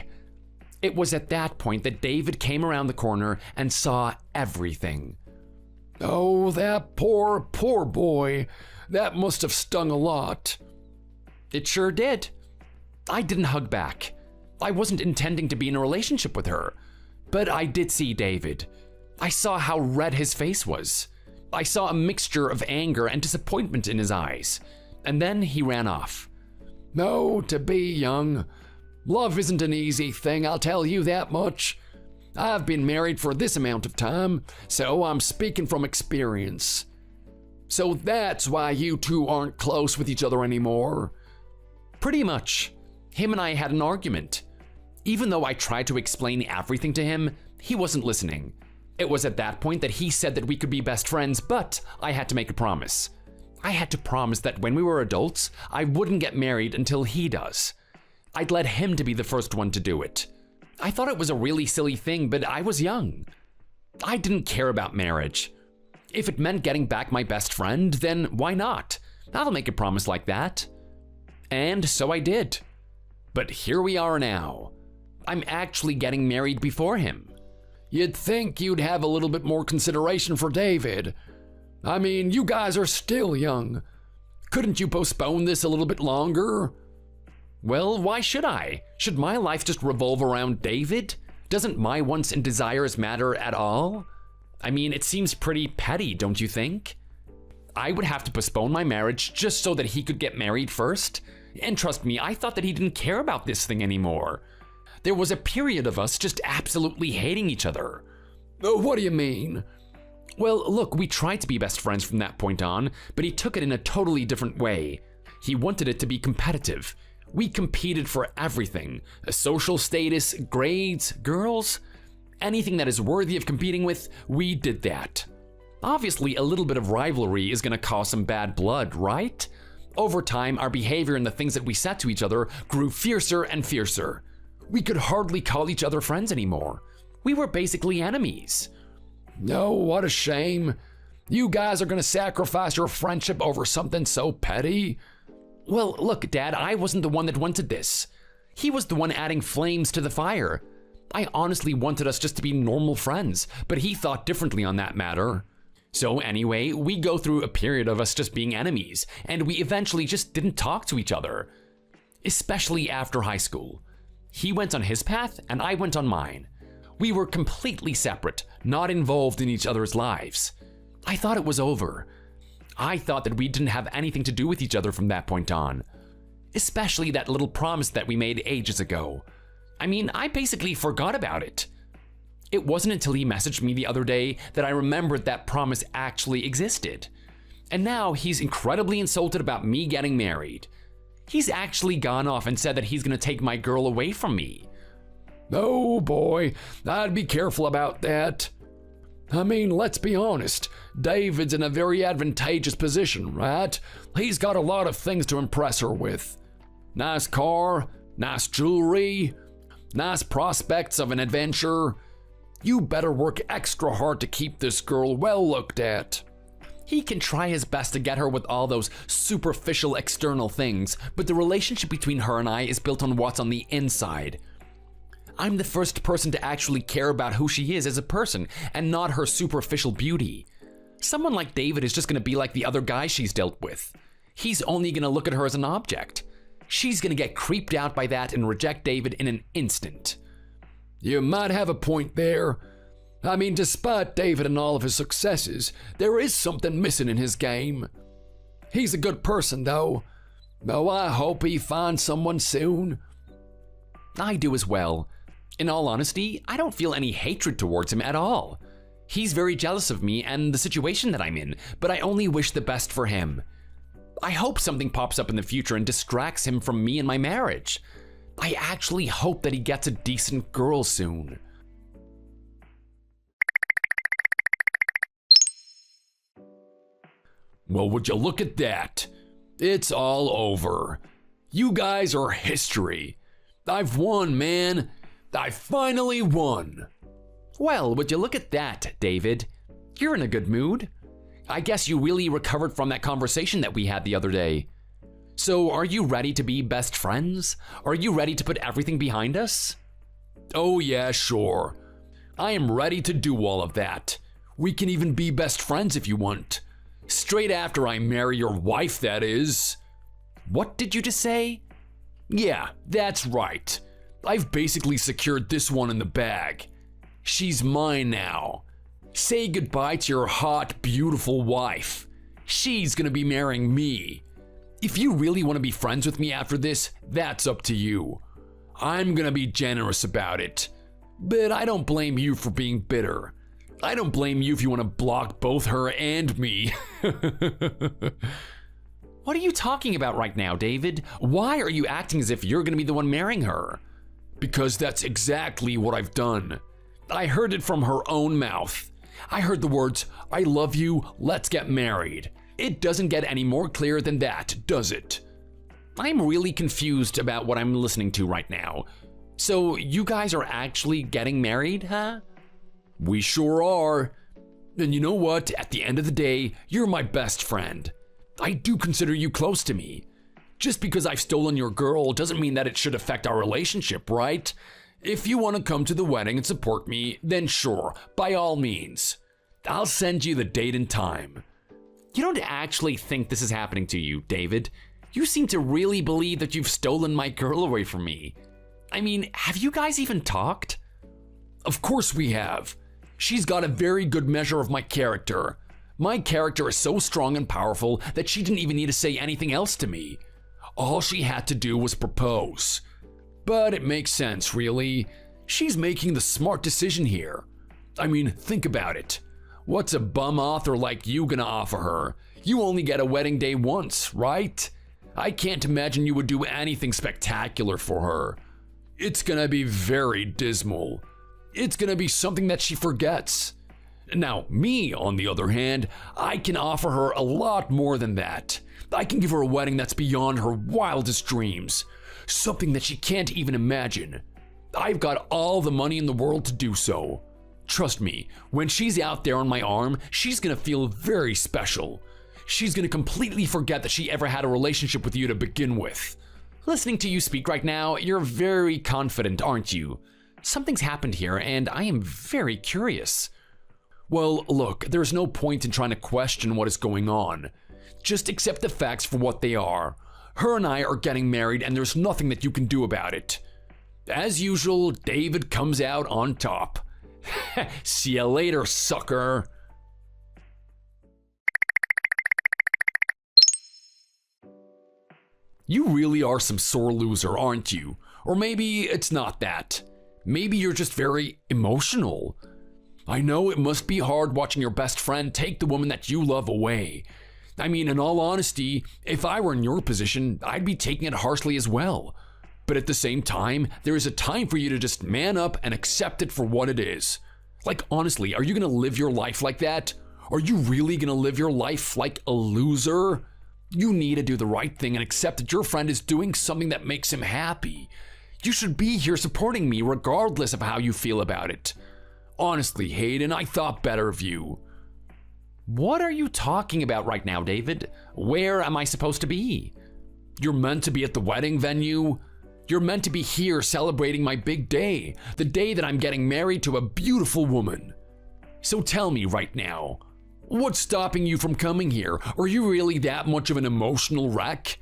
It was at that point that David came around the corner and saw everything. Oh, that poor boy. That must have stung a lot. It sure did. I didn't hug back. I wasn't intending to be in a relationship with her. But I did see David. I saw how red his face was. I saw a mixture of anger and disappointment in his eyes. And then he ran off. No, to be young. Love isn't an easy thing, I'll tell you that much. I've been married for this amount of time, so I'm speaking from experience. So that's why you two aren't close with each other anymore. Pretty much. Him and I had an argument. Even though I tried to explain everything to him, he wasn't listening. It was at that point that he said that we could be best friends, but I had to make a promise. I had to promise that when we were adults, I wouldn't get married until he does. I'd let him to be the first one to do it. I thought it was a really silly thing, but I was young. I didn't care about marriage. If it meant getting back my best friend, then why not? I'll make a promise like that. And so I did. But here we are now. I'm actually getting married before him. You'd think you'd have a little bit more consideration for David. I mean, you guys are still young. Couldn't you postpone this a little bit longer? Well, why should I? Should my life just revolve around David? Doesn't my wants and desires matter at all? I mean, it seems pretty petty, don't you think? I would have to postpone my marriage just so that he could get married first. And trust me, I thought that he didn't care about this thing anymore. There was a period of us just absolutely hating each other. What do you mean? Well, look, we tried to be best friends from that point on, but he took it in a totally different way. He wanted it to be competitive. We competed for everything. Social status, grades, girls. Anything that is worthy of competing with, we did that. Obviously, a little bit of rivalry is gonna cause some bad blood, right? Over time, our behavior and the things that we said to each other grew fiercer and fiercer. We could hardly call each other friends anymore. We were basically enemies. No, what a shame. You guys are gonna sacrifice your friendship over something so petty? Well, look, Dad, I wasn't the one that wanted this. He was the one adding flames to the fire. I honestly wanted us just to be normal friends, but he thought differently on that matter. So anyway, we go through a period of us just being enemies, and we eventually just didn't talk to each other. Especially after high school. He went on his path, and I went on mine. We were completely separate, not involved in each other's lives. I thought it was over. I thought that we didn't have anything to do with each other from that point on. Especially that little promise that we made ages ago. I mean, I basically forgot about it. It wasn't until he messaged me the other day that I remembered that promise actually existed. And now he's incredibly insulted about me getting married. He's actually gone off and said that he's gonna take my girl away from me. Oh boy, I'd be careful about that. I mean, let's be honest. David's in a very advantageous position, right? He's got a lot of things to impress her with. Nice car, nice jewelry, nice prospects of an adventure. You better work extra hard to keep this girl well looked at. He can try his best to get her with all those superficial external things, but the relationship between her and I is built on what's on the inside. I'm the first person to actually care about who she is as a person, and not her superficial beauty. Someone like David is just gonna be like the other guys she's dealt with. He's only gonna look at her as an object. She's gonna get creeped out by that and reject David in an instant. You might have a point there. I mean, despite David and all of his successes, there is something missing in his game. He's a good person, though. Oh, I hope he finds someone soon. I do as well. In all honesty, I don't feel any hatred towards him at all. He's very jealous of me and the situation that I'm in, but I only wish the best for him. I hope something pops up in the future and distracts him from me and my marriage. I actually hope that he gets a decent girl soon. Well, would you look at that? It's all over. You guys are history. I've won, man. I finally won. Well, would you look at that, David? You're in a good mood. I guess you really recovered from that conversation that we had the other day. So, are you ready to be best friends? Are you ready to put everything behind us? Oh yeah, sure. I am ready to do all of that. We can even be best friends if you want. Straight after I marry your wife, that is. What did you just say? Yeah, that's right. I've basically secured this one in the bag. She's mine now. Say goodbye to your hot, beautiful wife. She's gonna be marrying me. If you really want to be friends with me after this, that's up to you. I'm gonna be generous about it. But I don't blame you for being bitter. I don't blame you if you want to block both her and me. What are you talking about right now, David? Why are you acting as if you're gonna be the one marrying her? Because that's exactly what I've done. I heard it from her own mouth. I heard the words, "I love you, let's get married." It doesn't get any more clear than that, does it? I'm really confused about what I'm listening to right now. So you guys are actually getting married, huh? We sure are. And you know what? At the end of the day, you're my best friend. I do consider you close to me. Just because I've stolen your girl doesn't mean that it should affect our relationship, right? If you want to come to the wedding and support me, then sure, by all means. I'll send you the date and time. You don't actually think this is happening to you, David. You seem to really believe that you've stolen my girl away from me. I mean, have you guys even talked? Of course we have. She's got a very good measure of my character. My character is so strong and powerful that she didn't even need to say anything else to me. All she had to do was propose. But it makes sense, really. She's making the smart decision here. I mean, think about it. What's a bum author like you gonna offer her? You only get a wedding day once, right? I can't imagine you would do anything spectacular for her. It's gonna be very dismal. It's gonna be something that she forgets. Now, me, on the other hand, I can offer her a lot more than that. I can give her a wedding that's beyond her wildest dreams. Something that she can't even imagine. I've got all the money in the world to do so. Trust me, when she's out there on my arm, she's gonna feel very special. She's gonna completely forget that she ever had a relationship with you to begin with. Listening to you speak right now, you're very confident, aren't you? Something's happened here, and I am very curious. Well, look, there's no point in trying to question what is going on. Just accept the facts for what they are. Her and I are getting married, and there's nothing that you can do about it. As usual, David comes out on top. See you later, sucker. You really are some sore loser, aren't you? Or maybe it's not that. Maybe you're just very emotional. I know it must be hard watching your best friend take the woman that you love away. I mean, in all honesty, if I were in your position, I'd be taking it harshly as well. But at the same time, there is a time for you to just man up and accept it for what it is. Like, honestly, are you gonna live your life like that? Are you really gonna live your life like a loser? You need to do the right thing and accept that your friend is doing something that makes him happy. You should be here supporting me regardless of how you feel about it. Honestly, Hayden, I thought better of you. What are you talking about right now, David? Where am I supposed to be? You're meant to be at the wedding venue. You're meant to be here celebrating my big day, the day that I'm getting married to a beautiful woman. So tell me right now, what's stopping you from coming here? Are you really that much of an emotional wreck?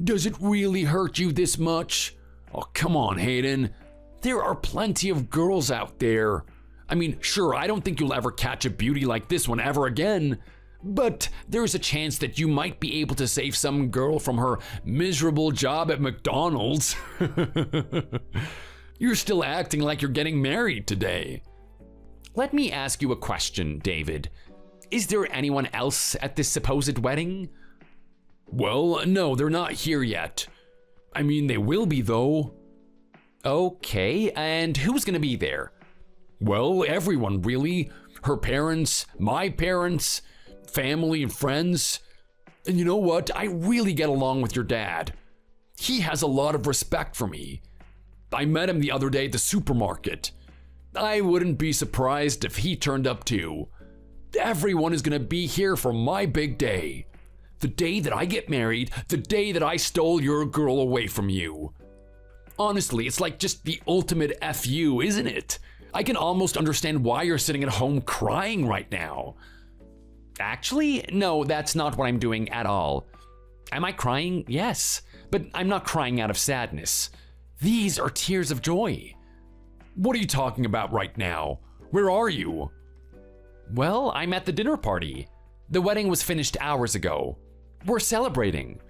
Does it really hurt you this much? Oh, come on, Hayden. There are plenty of girls out there. I mean, sure, I don't think you'll ever catch a beauty like this one ever again, but there's a chance that you might be able to save some girl from her miserable job at McDonald's. You're still acting like you're getting married today. Let me ask you a question, David. Is there anyone else at this supposed wedding? Well, no, they're not here yet. I mean, they will be though. Okay, and who's gonna be there? Well, everyone really. Her parents, my parents, family and friends. And you know what? I really get along with your dad. He has a lot of respect for me. I met him the other day at the supermarket. I wouldn't be surprised if he turned up too. Everyone is gonna be here for my big day. The day that I get married, the day that I stole your girl away from you. Honestly, it's like just the ultimate FU, isn't it? I can almost understand why you're sitting at home crying right now. Actually, no, that's not what I'm doing at all. Am I crying? Yes, but I'm not crying out of sadness. These are tears of joy. What are you talking about right now? Where are you? Well, I'm at the dinner party. The wedding was finished hours ago. We're celebrating.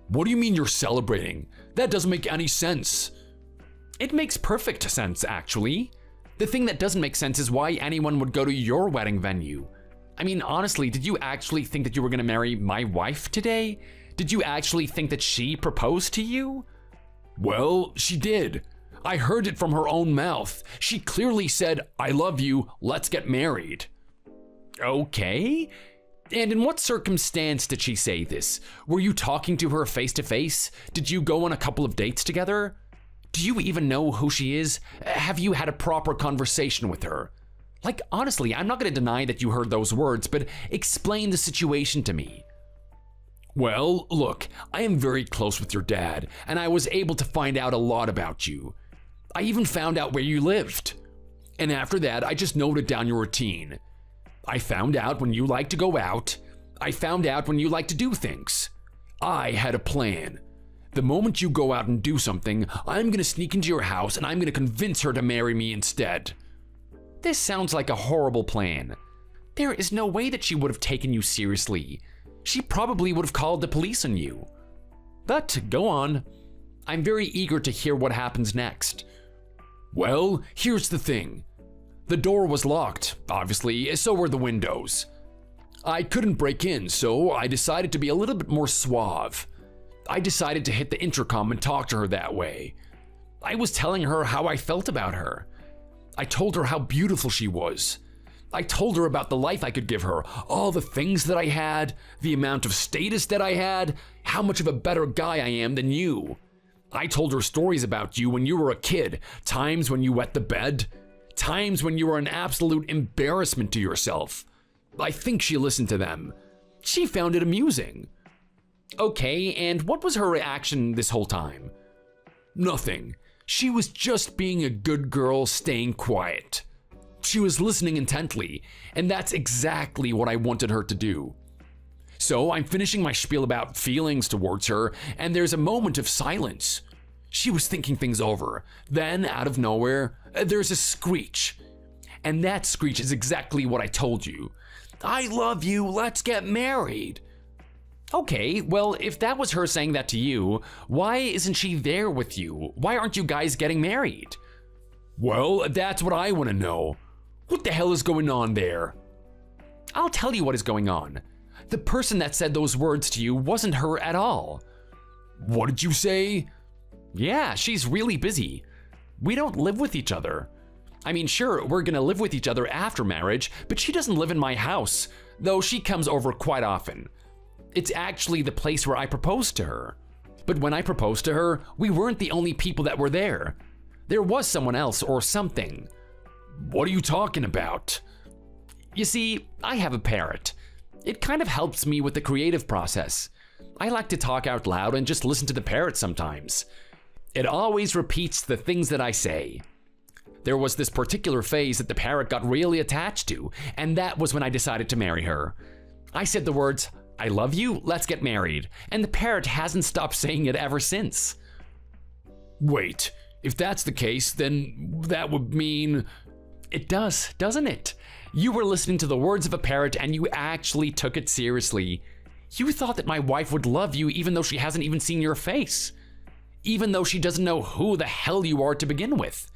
What do you mean you're celebrating? That doesn't make any sense. It makes perfect sense, actually. The thing that doesn't make sense is why anyone would go to your wedding venue. I mean, honestly, did you actually think that you were gonna marry my wife today? Did you actually think that she proposed to you? Well, she did. I heard it from her own mouth. She clearly said, "I love you, let's get married." Okay. And in what circumstance did she say this? Were you talking to her face to face? Did you go on a couple of dates together? Do you even know who she is? Have you had a proper conversation with her? Like, honestly, I'm not gonna deny that you heard those words, but explain the situation to me. Well, look, I am very close with your dad, and I was able to find out a lot about you. I even found out where you lived. And after that, I just noted down your routine. I found out when you like to go out. I found out when you like to do things. I had a plan. The moment you go out and do something, I'm gonna sneak into your house and I'm gonna convince her to marry me instead. This sounds like a horrible plan. There is no way that she would have taken you seriously. She probably would have called the police on you. But go on. I'm very eager to hear what happens next. Well, here's the thing. The door was locked, obviously, so were the windows. I couldn't break in, so I decided to be a little bit more suave. I decided to hit the intercom and talk to her that way. I was telling her how I felt about her. I told her how beautiful she was. I told her about the life I could give her, all the things that I had, the amount of status that I had, how much of a better guy I am than you. I told her stories about you when you were a kid, times when you wet the bed, times when you were an absolute embarrassment to yourself. I think she listened to them. She found it amusing. Okay, and what was her reaction this whole time? Nothing. She was just being a good girl, staying quiet. She was listening intently, and that's exactly what I wanted her to do. So I'm finishing my spiel about feelings towards her, and there's a moment of silence. She was thinking things over. Then, out of nowhere, there's a screech. And that screech is exactly what I told you. I love you, let's get married. Okay, well, if that was her saying that to you, why isn't she there with you? Why aren't you guys getting married? Well, that's what I want to know. What the hell is going on there? I'll tell you what is going on. The person that said those words to you wasn't her at all. What did you say? Yeah, she's really busy. We don't live with each other. I mean, sure, we're gonna live with each other after marriage, but she doesn't live in my house, though she comes over quite often. It's actually the place where I proposed to her. But when I proposed to her, we weren't the only people that were there. There was someone else or something. What are you talking about? You see, I have a parrot. It kind of helps me with the creative process. I like to talk out loud and just listen to the parrot sometimes. It always repeats the things that I say. There was this particular phase that the parrot got really attached to, and that was when I decided to marry her. I said the words, "I love you, let's get married," and the parrot hasn't stopped saying it ever since. Wait, if that's the case, then that would mean... It does, doesn't it? You were listening to the words of a parrot and you actually took it seriously. You thought that my wife would love you even though she hasn't even seen your face. Even though she doesn't know who the hell you are to begin with.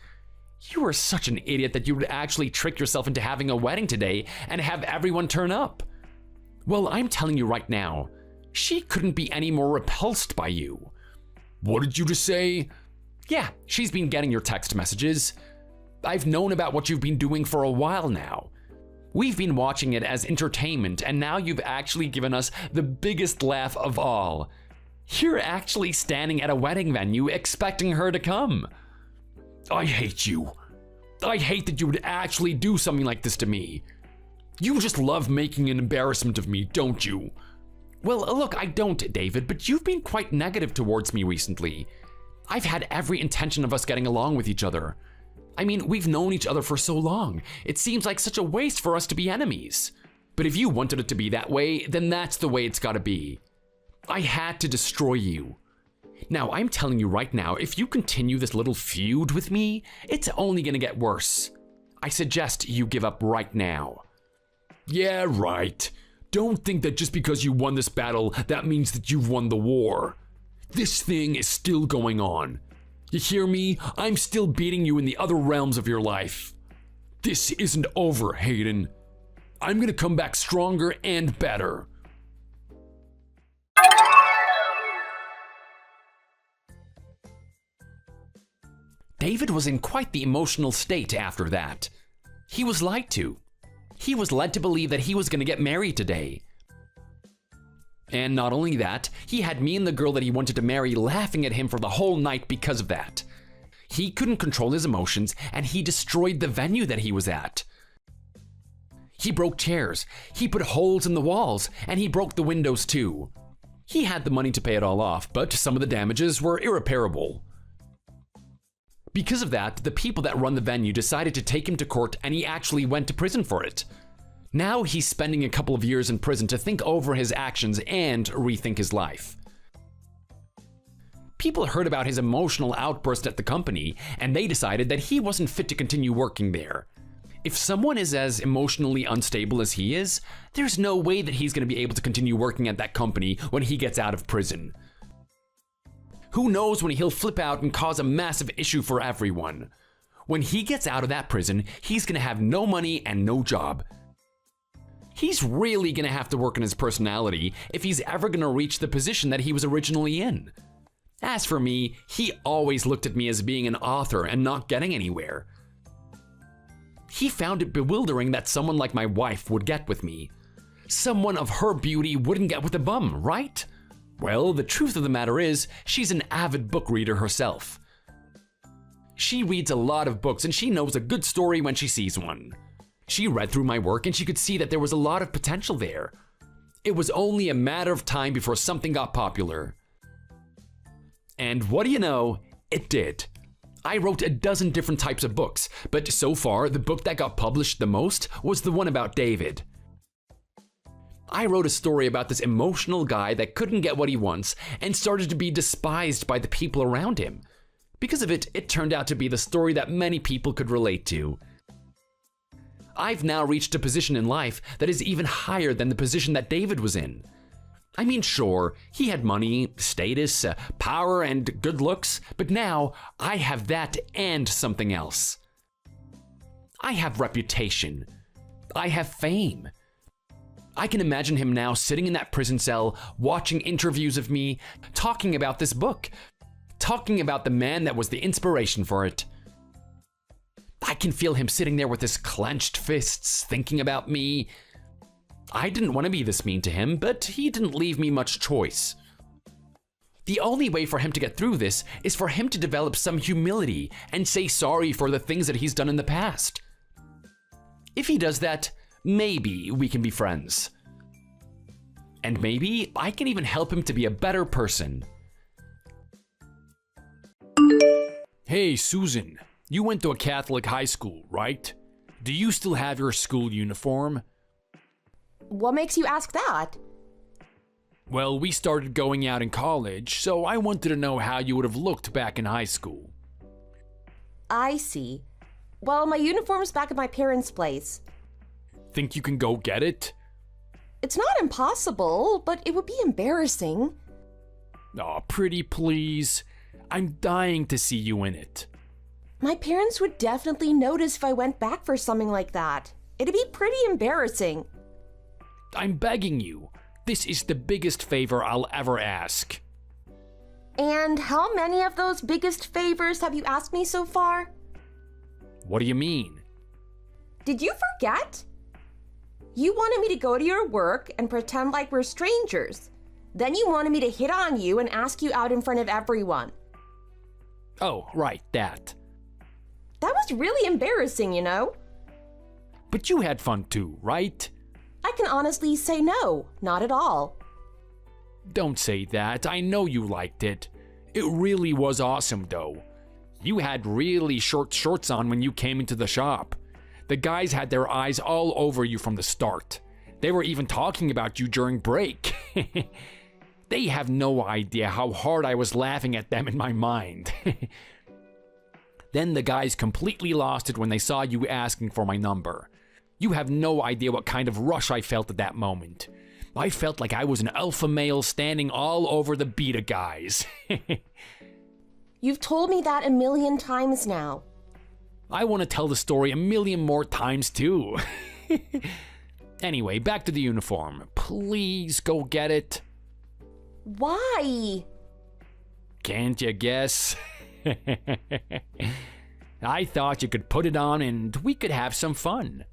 You are such an idiot that you would actually trick yourself into having a wedding today and have everyone turn up. Well, I'm telling you right now, she couldn't be any more repulsed by you. What did you just say? Yeah, she's been getting your text messages. I've known about what you've been doing for a while now. We've been watching it as entertainment, and now you've actually given us the biggest laugh of all. You're actually standing at a wedding venue expecting her to come. I hate you. I hate that you would actually do something like this to me. You just love making an embarrassment of me, don't you? Well, look, I don't, David, but you've been quite negative towards me recently. I've had every intention of us getting along with each other. I mean, we've known each other for so long. It seems like such a waste for us to be enemies. But if you wanted it to be that way, then that's the way it's gotta be. I had to destroy you. Now, I'm telling you right now, if you continue this little feud with me, it's only gonna get worse. I suggest you give up right now. Yeah, right. Don't think that just because you won this battle, that means that you've won the war. This thing is still going on. You hear me? I'm still beating you in the other realms of your life. This isn't over, Hayden. I'm gonna come back stronger and better. David was in quite the emotional state after that. He was lied to. He was led to believe that he was going to get married today. And not only that, he had me and the girl that he wanted to marry laughing at him for the whole night because of that. He couldn't control his emotions, and he destroyed the venue that he was at. He broke chairs, he put holes in the walls, and he broke the windows too. He had the money to pay it all off, but some of the damages were irreparable. Because of that, the people that run the venue decided to take him to court, and he actually went to prison for it. Now he's spending a couple of years in prison to think over his actions and rethink his life. People heard about his emotional outburst at the company, and they decided that he wasn't fit to continue working there. If someone is as emotionally unstable as he is, there's no way that he's going to be able to continue working at that company when he gets out of prison. Who knows when he'll flip out and cause a massive issue for everyone. When he gets out of that prison, he's gonna have no money and no job. He's really gonna have to work on his personality if he's ever gonna reach the position that he was originally in. As for me, he always looked at me as being an author and not getting anywhere. He found it bewildering that someone like my wife would get with me. Someone of her beauty wouldn't get with a bum, right? Well, the truth of the matter is, she's an avid book reader herself. She reads a lot of books and she knows a good story when she sees one. She read through my work and she could see that there was a lot of potential there. It was only a matter of time before something got popular. And what do you know, it did. I wrote a dozen different types of books, but so far, the book that got published the most was the one about David. I wrote a story about this emotional guy that couldn't get what he wants and started to be despised by the people around him. Because of it, it turned out to be the story that many people could relate to. I've now reached a position in life that is even higher than the position that David was in. I mean, sure, he had money, status, power, and good looks, but now I have that and something else. I have reputation. I have fame. I can imagine him now sitting in that prison cell, watching interviews of me, talking about this book, talking about the man that was the inspiration for it. I can feel him sitting there with his clenched fists, thinking about me. I didn't want to be this mean to him, but he didn't leave me much choice. The only way for him to get through this is for him to develop some humility and say sorry for the things that he's done in the past. If he does that, maybe we can be friends. And maybe I can even help him to be a better person. Hey, Susan, you went to a Catholic high school, right? Do you still have your school uniform? What makes you ask that? Well, we started going out in college, so I wanted to know how you would have looked back in high school. I see. Well, my uniform's back at my parents' place. Think you can go get it? It's not impossible, but it would be embarrassing. Aw, pretty please. I'm dying to see you in it. My parents would definitely notice if I went back for something like that. It'd be pretty embarrassing. I'm begging you. This is the biggest favor I'll ever ask. And how many of those biggest favors have you asked me so far? What do you mean? Did you forget? You wanted me to go to your work and pretend like we're strangers. Then you wanted me to hit on you and ask you out in front of everyone. Oh, right, that. That was really embarrassing, you know? But you had fun too, right? I can honestly say no, not at all. Don't say that. I know you liked it. It really was awesome, though. You had really short shorts on when you came into the shop. The guys had their eyes all over you from the start. They were even talking about you during break. They have no idea how hard I was laughing at them in my mind. Then the guys completely lost it when they saw you asking for my number. You have no idea what kind of rush I felt at that moment. I felt like I was an alpha male standing all over the beta guys. You've told me that a million times now. I want to tell the story a million more times too. Anyway, back to the uniform. Please go get it. Why? Can't you guess? I thought you could put it on and we could have some fun.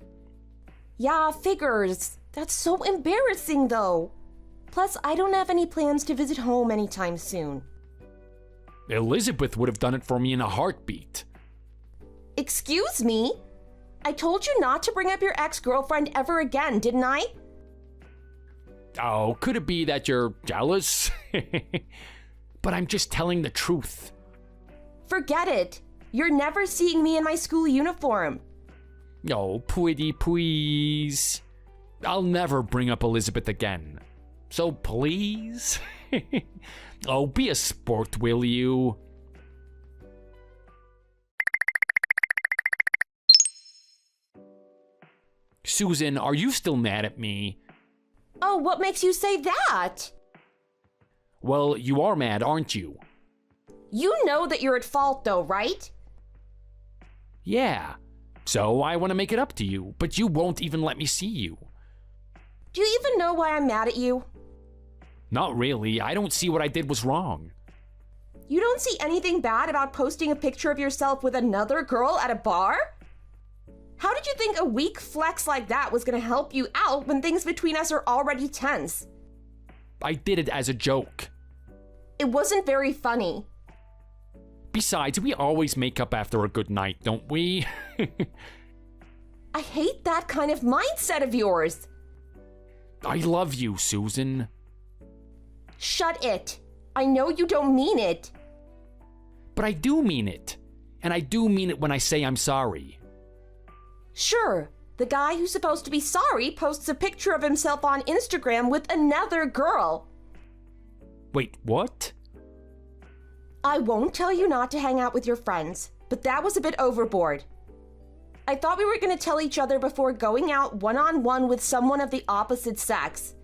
Yeah, figures. That's so embarrassing though. Plus, I don't have any plans to visit home anytime soon. Elizabeth would have done it for me in a heartbeat. Excuse me? I told you not to bring up your ex-girlfriend ever again, didn't I? Oh, could it be that you're jealous? But I'm just telling the truth. Forget it. You're never seeing me in my school uniform. Oh, pretty please. I'll never bring up Elizabeth again. So please? Oh, be a sport, will you? Susan, are you still mad at me? Oh, what makes you say that? Well, you are mad, aren't you? You know that you're at fault though, right? Yeah. So I want to make it up to you, but you won't even let me see you. Do you even know why I'm mad at you? Not really. I don't see what I did was wrong. You don't see anything bad about posting a picture of yourself with another girl at a bar? How did you think a weak flex like that was gonna help you out when things between us are already tense? I did it as a joke. It wasn't very funny. Besides, we always make up after a good night, don't we? I hate that kind of mindset of yours. I love you, Susan. Shut it. I know you don't mean it. But I do mean it. And I do mean it when I say I'm sorry. Sure, the guy who's supposed to be sorry posts a picture of himself on Instagram with another girl. Wait, what? I won't tell you not to hang out with your friends, but that was a bit overboard. I thought we were going to tell each other before going out one-on-one with someone of the opposite sex.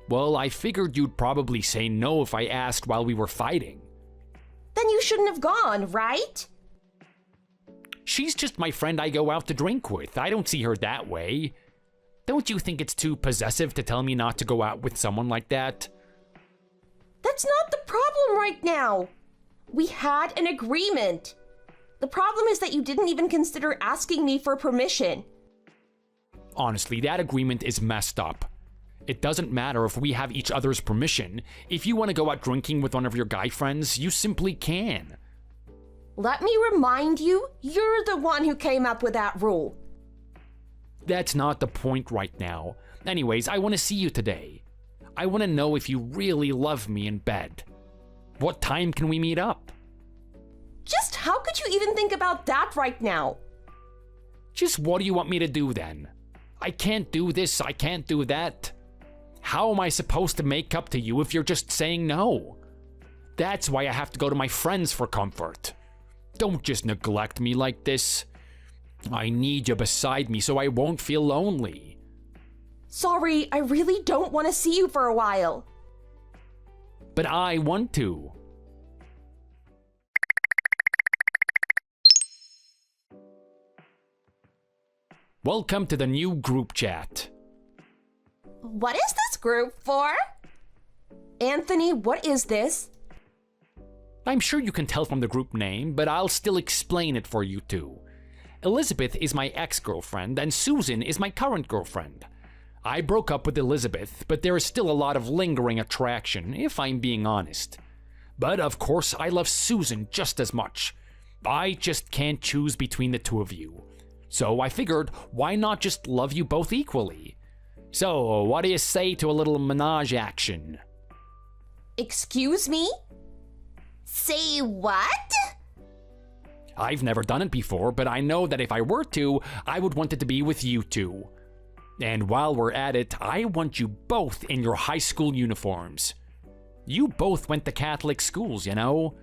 Well, I figured you'd probably say no if I asked while we were fighting. Then you shouldn't have gone, right? She's just my friend I go out to drink with. I don't see her that way. Don't you think it's too possessive to tell me not to go out with someone like that? That's not the problem right now. We had an agreement. The problem is that you didn't even consider asking me for permission. Honestly, that agreement is messed up. It doesn't matter if we have each other's permission. If you want to go out drinking with one of your guy friends, you simply can. Let me remind you, you're the one who came up with that rule. That's not the point right now. Anyways, I want to see you today. I want to know if you really love me in bed. What time can we meet up? Just how could you even think about that right now? Just what do you want me to do then? I can't do this, I can't do that. How am I supposed to make up to you if you're just saying no? That's why I have to go to my friends for comfort. Don't just neglect me like this. I need you beside me so I won't feel lonely. Sorry, I really don't want to see you for a while. But I want to. Welcome to the new group chat. What is this group for? Anthony, what is this? I'm sure you can tell from the group name, but I'll still explain it for you two. Elizabeth is my ex-girlfriend, and Susan is my current girlfriend. I broke up with Elizabeth, but there is still a lot of lingering attraction, if I'm being honest. But of course, I love Susan just as much. I just can't choose between the two of you. So I figured, why not just love you both equally? So, what do you say to a little menage action? Excuse me? Say what? I've never done it before, but I know that if I were to, I would want it to be with you two. And while we're at it, I want you both in your high school uniforms. You both went to Catholic schools, you know?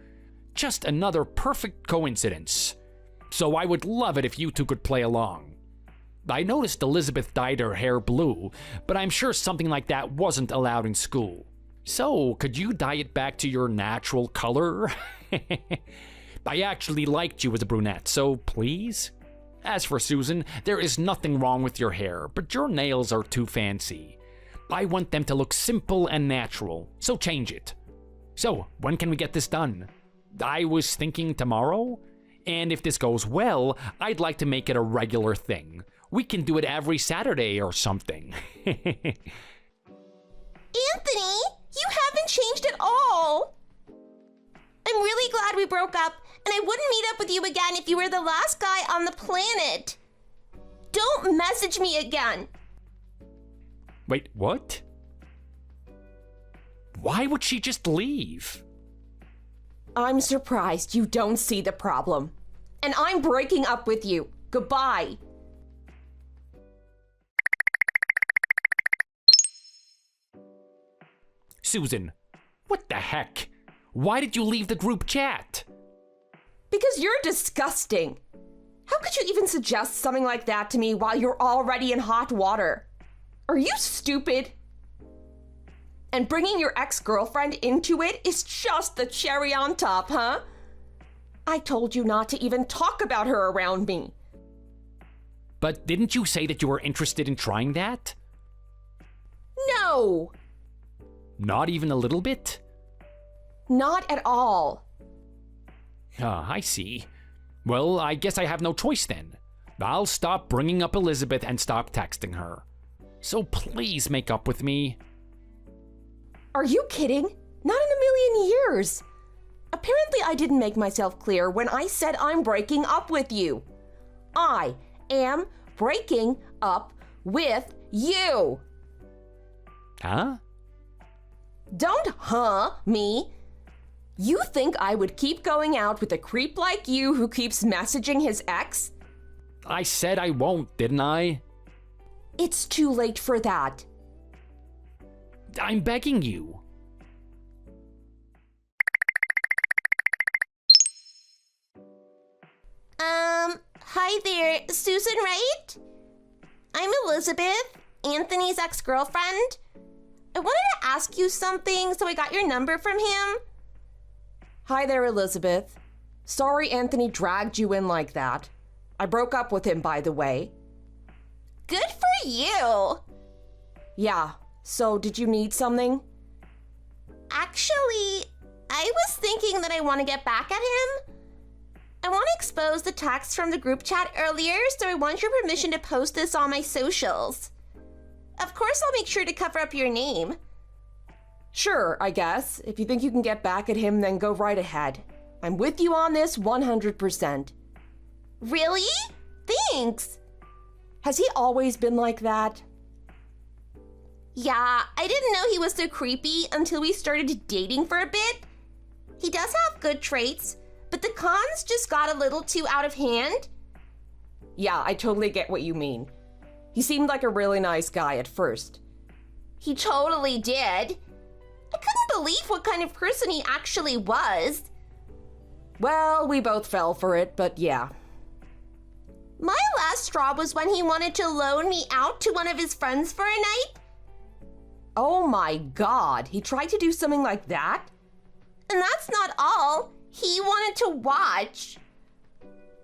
Just another perfect coincidence. So I would love it if you two could play along. I noticed Elizabeth dyed her hair blue, but I'm sure something like that wasn't allowed in school. So, could you dye it back to your natural color? I actually liked you as a brunette, so please? As for Susan, there is nothing wrong with your hair, but your nails are too fancy. I want them to look simple and natural, so change it. So, when can we get this done? I was thinking tomorrow? And if this goes well, I'd like to make it a regular thing. We can do it every Saturday or something. Anthony, you haven't changed at all. I'm really glad we broke up, and I wouldn't meet up with you again if you were the last guy on the planet. Don't message me again. Wait, what? Why would she just leave? I'm surprised you don't see the problem. And I'm breaking up with you. Goodbye. Susan, what the heck? Why did you leave the group chat? Because you're disgusting. How could you even suggest something like that to me while you're already in hot water? Are you stupid? And bringing your ex-girlfriend into it is just the cherry on top, huh? I told you not to even talk about her around me. But didn't you say that you were interested in trying that? No! Not even a little bit? Not at all. Ah, I see. Well, I guess I have no choice then. I'll stop bringing up Elizabeth and stop texting her. So please make up with me. Are you kidding? Not in a million years. Apparently I didn't make myself clear when I said I'm breaking up with you. I am breaking up with you. Huh? Don't me. You think I would keep going out with a creep like you who keeps messaging his ex? I said I won't, didn't I? It's too late for that. I'm begging you. Hi there, Susan, right? I'm Elizabeth, Anthony's ex-girlfriend. I wanted to ask you something, so I got your number from him. Hi there, Elizabeth. Sorry Anthony dragged you in like that. I broke up with him, by the way. Good for you. Yeah, so did you need something? Actually, I was thinking that I want to get back at him. I want to expose the text from the group chat earlier, so I want your permission to post this on my socials. Of course, I'll make sure to cover up your name. Sure, I guess. If you think you can get back at him, then go right ahead. I'm with you on this 100%. Really? Thanks. Has he always been like that? Yeah, I didn't know he was so creepy until we started dating for a bit. He does have good traits, but the cons just got a little too out of hand. Yeah, I totally get what you mean. He seemed like a really nice guy at first. He totally did. I couldn't believe what kind of person he actually was. Well, we both fell for it, but yeah. My last straw was when he wanted to loan me out to one of his friends for a night. Oh my god, he tried to do something like that? And that's not all. He wanted to watch.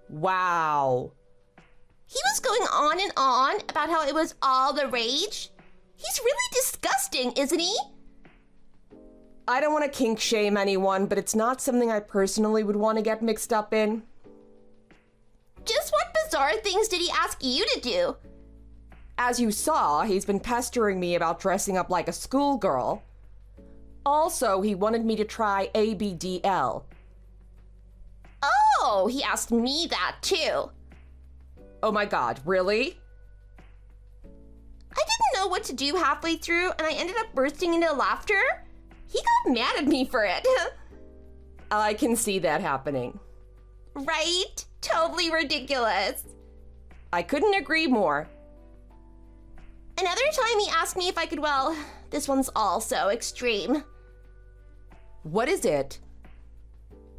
Wow. He was going on and on about how it was all the rage. He's really disgusting, isn't he? I don't want to kink shame anyone, but it's not something I personally would want to get mixed up in. Just what bizarre things did he ask you to do? As you saw, he's been pestering me about dressing up like a schoolgirl. Also, he wanted me to try ABDL. Oh, he asked me that too. Oh my god, really? I didn't know what to do halfway through, and I ended up bursting into laughter. He got mad at me for it. I can see that happening. Right? Totally ridiculous. I couldn't agree more. Another time he asked me if I could, well, this one's also extreme. What is it?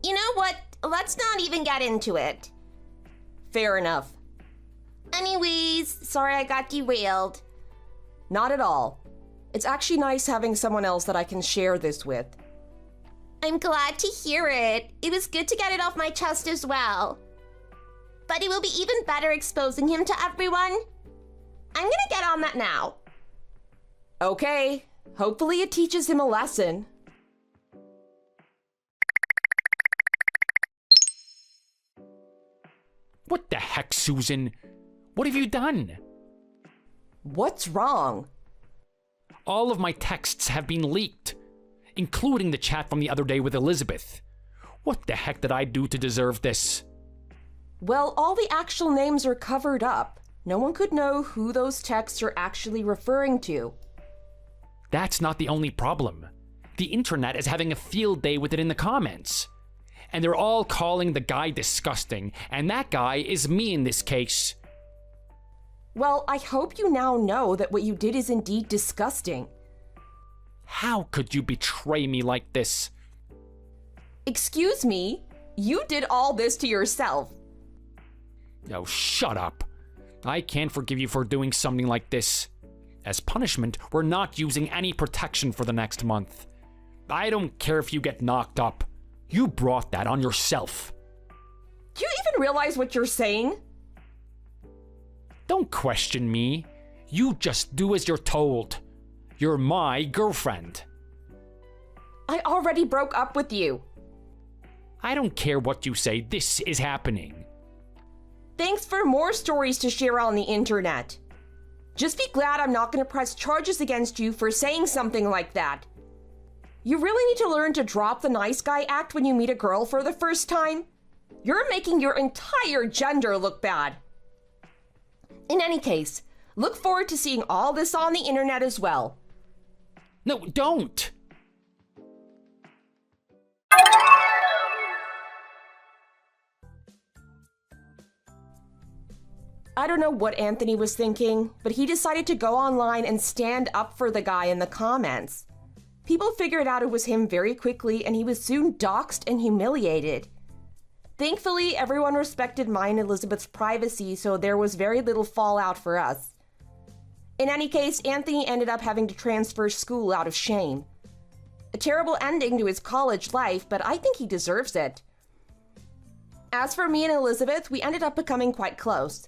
You know what? Let's not even get into it. Fair enough. Anyways, sorry I got derailed. Not at all. It's actually nice having someone else that I can share this with. I'm glad to hear it. It was good to get it off my chest as well. But it will be even better exposing him to everyone. I'm gonna get on that now. Okay. Hopefully it teaches him a lesson. What the heck, Susan? What have you done? What's wrong? All of my texts have been leaked, including the chat from the other day with Elizabeth. What the heck did I do to deserve this? Well, all the actual names are covered up. No one could know who those texts are actually referring to. That's not the only problem. The internet is having a field day with it in the comments. And they're all calling the guy disgusting, and that guy is me in this case. Well, I hope you now know that what you did is indeed disgusting. How could you betray me like this? Excuse me? You did all this to yourself. Oh, shut up. I can't forgive you for doing something like this. As punishment, we're not using any protection for the next month. I don't care if you get knocked up. You brought that on yourself. Do you even realize what you're saying? Don't question me. You just do as you're told. You're my girlfriend. I already broke up with you. I don't care what you say. This is happening. Thanks for more stories to share on the internet. Just be glad I'm not going to press charges against you for saying something like that. You really need to learn to drop the nice guy act when you meet a girl for the first time. You're making your entire gender look bad. In any case, look forward to seeing all this on the internet as well. No, don't! I don't know what Anthony was thinking, but he decided to go online and stand up for the guy in the comments. People figured out it was him very quickly, and he was soon doxxed and humiliated. Thankfully, everyone respected mine and Elizabeth's privacy, so there was very little fallout for us. In any case, Anthony ended up having to transfer school out of shame. A terrible ending to his college life, but I think he deserves it. As for me and Elizabeth, we ended up becoming quite close.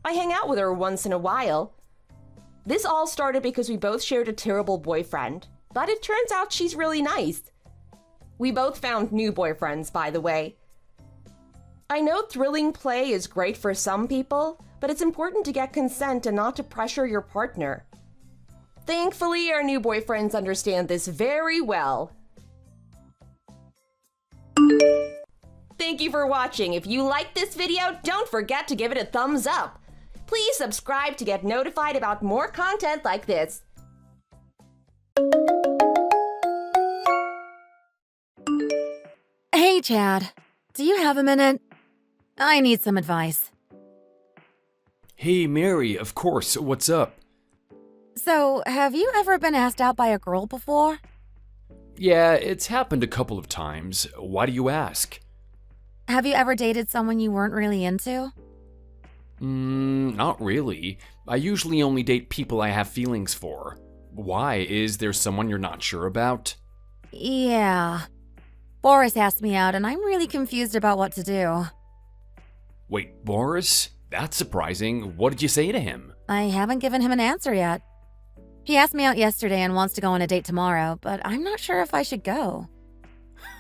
I hang out with her once in a while. This all started because we both shared a terrible boyfriend, but it turns out she's really nice. We both found new boyfriends, by the way. I know thrilling play is great for some people, but it's important to get consent and not to pressure your partner. Thankfully, our new boyfriends understand this very well. Thank you for watching. If you liked this video, don't forget to give it a thumbs up. Please subscribe to get notified about more content like this. Hey, Chad. Do you have a minute? I need some advice. Hey, Mary, of course, what's up? So, have you ever been asked out by a girl before? Yeah, it's happened a couple of times. Why do you ask? Have you ever dated someone you weren't really into? Not really. I usually only date people I have feelings for. Why? Is there someone you're not sure about? Yeah. Boris asked me out, and I'm really confused about what to do. Wait, Boris? That's surprising. What did you say to him? I haven't given him an answer yet. He asked me out yesterday and wants to go on a date tomorrow, but I'm not sure if I should go.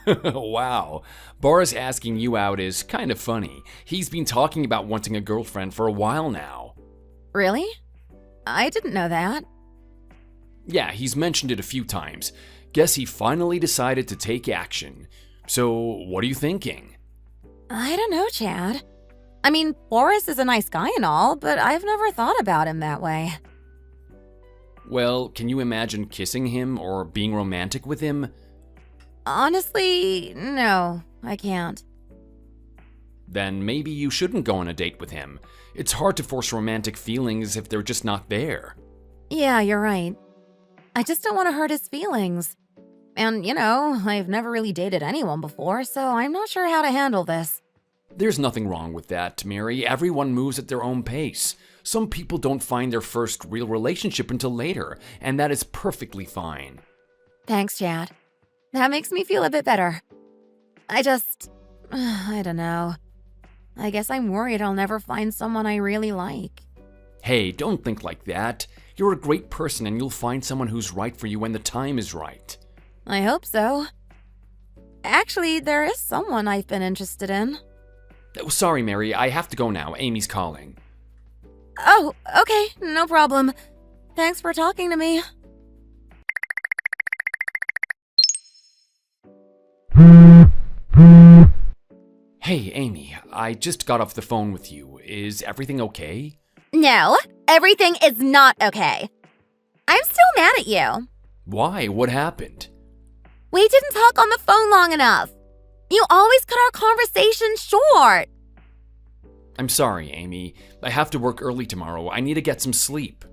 Wow. Boris asking you out is kind of funny. He's been talking about wanting a girlfriend for a while now. Really? I didn't know that. Yeah, he's mentioned it a few times. Guess he finally decided to take action. So, what are you thinking? I don't know, Chad. I mean, Boris is a nice guy and all, but I've never thought about him that way. Well, can you imagine kissing him or being romantic with him? Honestly, no, I can't. Then maybe you shouldn't go on a date with him. It's hard to force romantic feelings if they're just not there. Yeah, you're right. I just don't want to hurt his feelings. And, I've never really dated anyone before, so I'm not sure how to handle this. There's nothing wrong with that, Mary. Everyone moves at their own pace. Some people don't find their first real relationship until later, and that is perfectly fine. Thanks, Chad. That makes me feel a bit better. I don't know. I guess I'm worried I'll never find someone I really like. Hey, don't think like that. You're a great person and you'll find someone who's right for you when the time is right. I hope so. Actually, there is someone I've been interested in. Oh, sorry, Mary. I have to go now. Amy's calling. Oh, okay, no problem. Thanks for talking to me. Hey, Amy. I just got off the phone with you. Is everything okay? No, everything is not okay. I'm still mad at you. Why? What happened? We didn't talk on the phone long enough. You always cut our conversation short. I'm sorry, Amy. I have to work early tomorrow. I need to get some sleep.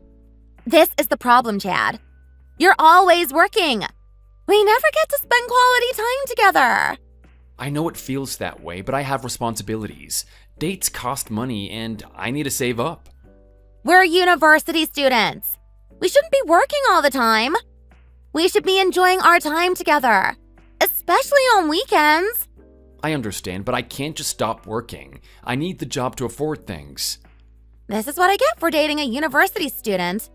This is the problem, Chad. You're always working. We never get to spend quality time together. I know it feels that way, but I have responsibilities. Dates cost money, and I need to save up. We're university students. We shouldn't be working all the time. We should be enjoying our time together, especially on weekends. I understand, but I can't just stop working. I need the job to afford things. This is what I get for dating a university student.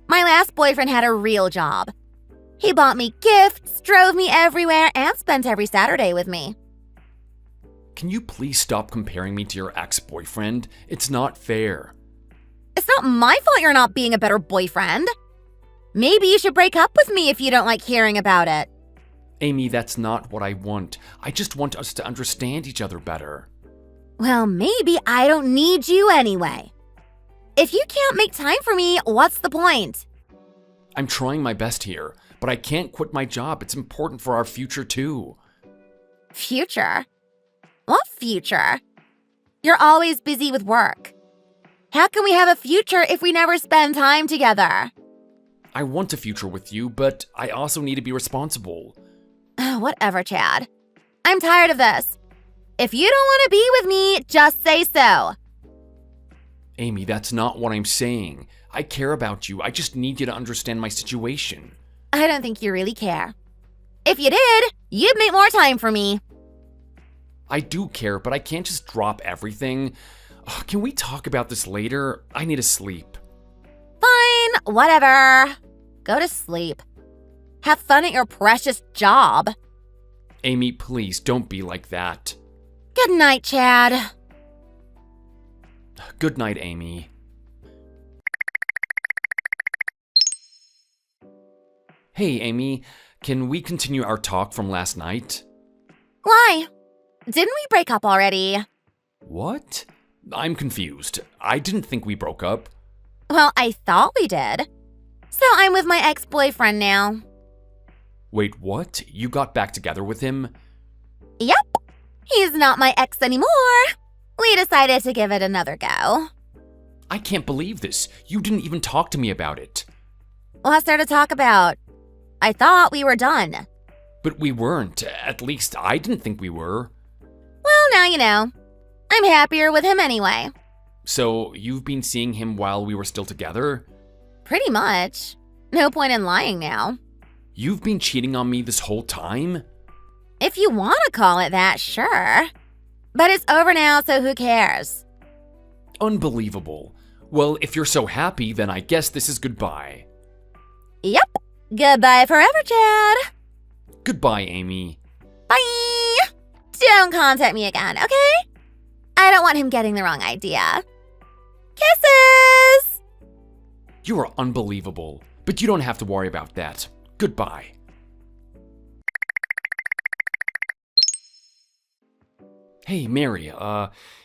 My last boyfriend had a real job. He bought me gifts, drove me everywhere, and spent every Saturday with me. Can you please stop comparing me to your ex-boyfriend? It's not fair. It's not my fault you're not being a better boyfriend. Maybe you should break up with me if you don't like hearing about it. Amy, that's not what I want. I just want us to understand each other better. Well, maybe I don't need you anyway. If you can't make time for me, what's the point? I'm trying my best here, but I can't quit my job. It's important for our future too. Future? What future? You're always busy with work. How can we have a future if we never spend time together? I want a future with you, but I also need to be responsible. Whatever, Chad. I'm tired of this. If you don't want to be with me, just say so. Amy, that's not what I'm saying. I care about you. I just need you to understand my situation. I don't think you really care. If you did, you'd make more time for me. I do care, but I can't just drop everything. Ugh, can we talk about this later? I need to sleep. Fine, whatever. Go to sleep. Have fun at your precious job. Amy, please don't be like that. Good night, Chad. Good night, Amy. Hey, Amy, can we continue our talk from last night? Why? Didn't we break up already? What? I'm confused. I didn't think we broke up. Well, I thought we did. So I'm with my ex-boyfriend now. Wait, what? You got back together with him? Yep. He's not my ex anymore. We decided to give it another go. I can't believe this. You didn't even talk to me about it. What's there to talk about? I thought we were done. But we weren't. At least I didn't think we were. Well, now you know. I'm happier with him anyway. So you've been seeing him while we were still together? Pretty much. No point in lying now. You've been cheating on me this whole time? If you want to call it that, sure. But it's over now, so who cares? Unbelievable. Well, if you're so happy, then I guess this is goodbye. Yep. Goodbye forever, Chad. Goodbye, Amy. Bye. Don't contact me again, okay? I don't want him getting the wrong idea. Kisses! You are unbelievable, but you don't have to worry about that. Goodbye. Hey, Mary,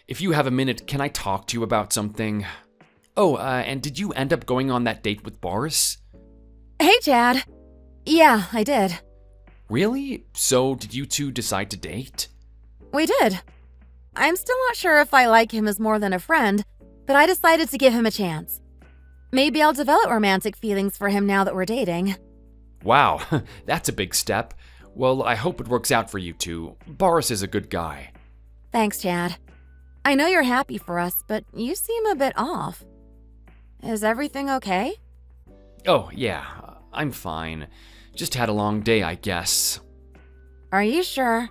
if you have a minute, can I talk to you about something? Oh, and did you end up going on that date with Boris? Hey, Chad. Yeah, I did. Really? So, did you two decide to date? We did. I'm still not sure if I like him as more than a friend, but I decided to give him a chance. Maybe I'll develop romantic feelings for him now that we're dating. Wow, that's a big step. Well, I hope it works out for you two. Boris is a good guy. Thanks, Chad. I know you're happy for us, but you seem a bit off. Is everything okay? Oh, yeah, I'm fine. Just had a long day, I guess. Are you sure?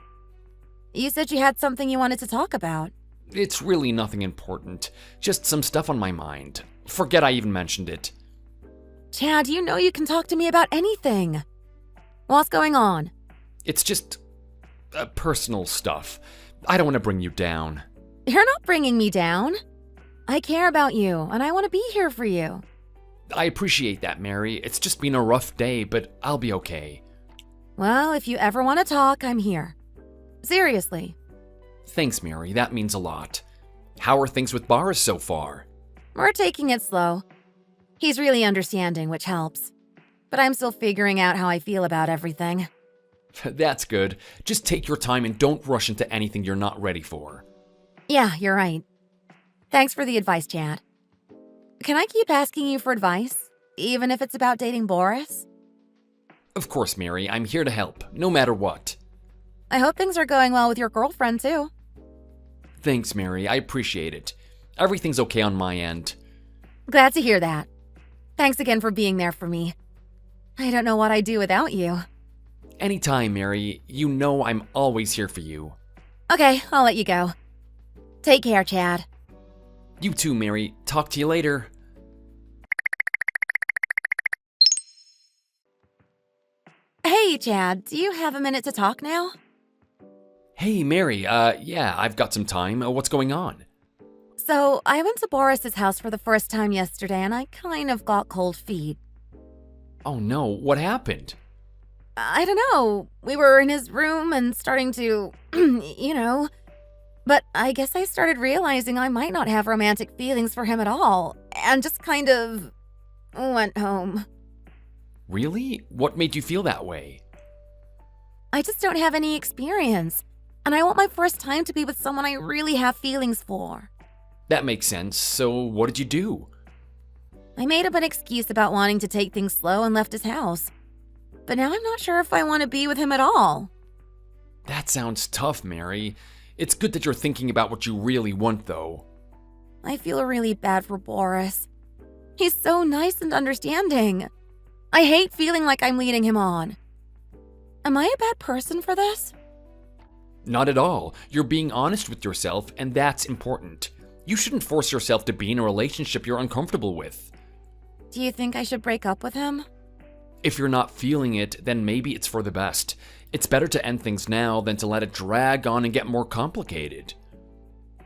You said you had something you wanted to talk about. It's really nothing important. Just some stuff on my mind. Forget I even mentioned it. Chad, you know you can talk to me about anything. What's going on? It's just personal stuff. I don't want to bring you down. You're not bringing me down. I care about you, and I want to be here for you. I appreciate that, Mary. It's just been a rough day, but I'll be okay. Well, if you ever want to talk, I'm here. Seriously. Thanks, Mary. That means a lot. How are things with Boris so far? We're taking it slow. He's really understanding, which helps. But I'm still figuring out how I feel about everything. That's good. Just take your time and don't rush into anything you're not ready for. Yeah, you're right. Thanks for the advice, Chad. Can I keep asking you for advice, even if it's about dating Boris? Of course, Mary. I'm here to help, no matter what. I hope things are going well with your girlfriend, too. Thanks, Mary. I appreciate it. Everything's okay on my end. Glad to hear that. Thanks again for being there for me. I don't know what I'd do without you. Anytime, Mary. You know I'm always here for you. Okay, I'll let you go. Take care, Chad. You too, Mary. Talk to you later. Hey, Chad, do you have a minute to talk now? Hey, Mary. Yeah, I've got some time. What's going on? So, I went to Boris's house for the first time yesterday, and I kind of got cold feet. Oh no, what happened? I don't know. We were in his room and starting to, you know. But I guess I started realizing I might not have romantic feelings for him at all, and just kind of went home. Really? What made you feel that way? I just don't have any experience, and I want my first time to be with someone I really have feelings for. That makes sense. So what did you do? I made up an excuse about wanting to take things slow and left his house. But now I'm not sure if I want to be with him at all. That sounds tough, Mary. It's good that you're thinking about what you really want, though. I feel really bad for Boris. He's so nice and understanding. I hate feeling like I'm leading him on. Am I a bad person for this? Not at all. You're being honest with yourself, and that's important. You shouldn't force yourself to be in a relationship you're uncomfortable with. Do you think I should break up with him? If you're not feeling it, then maybe it's for the best. It's better to end things now than to let it drag on and get more complicated.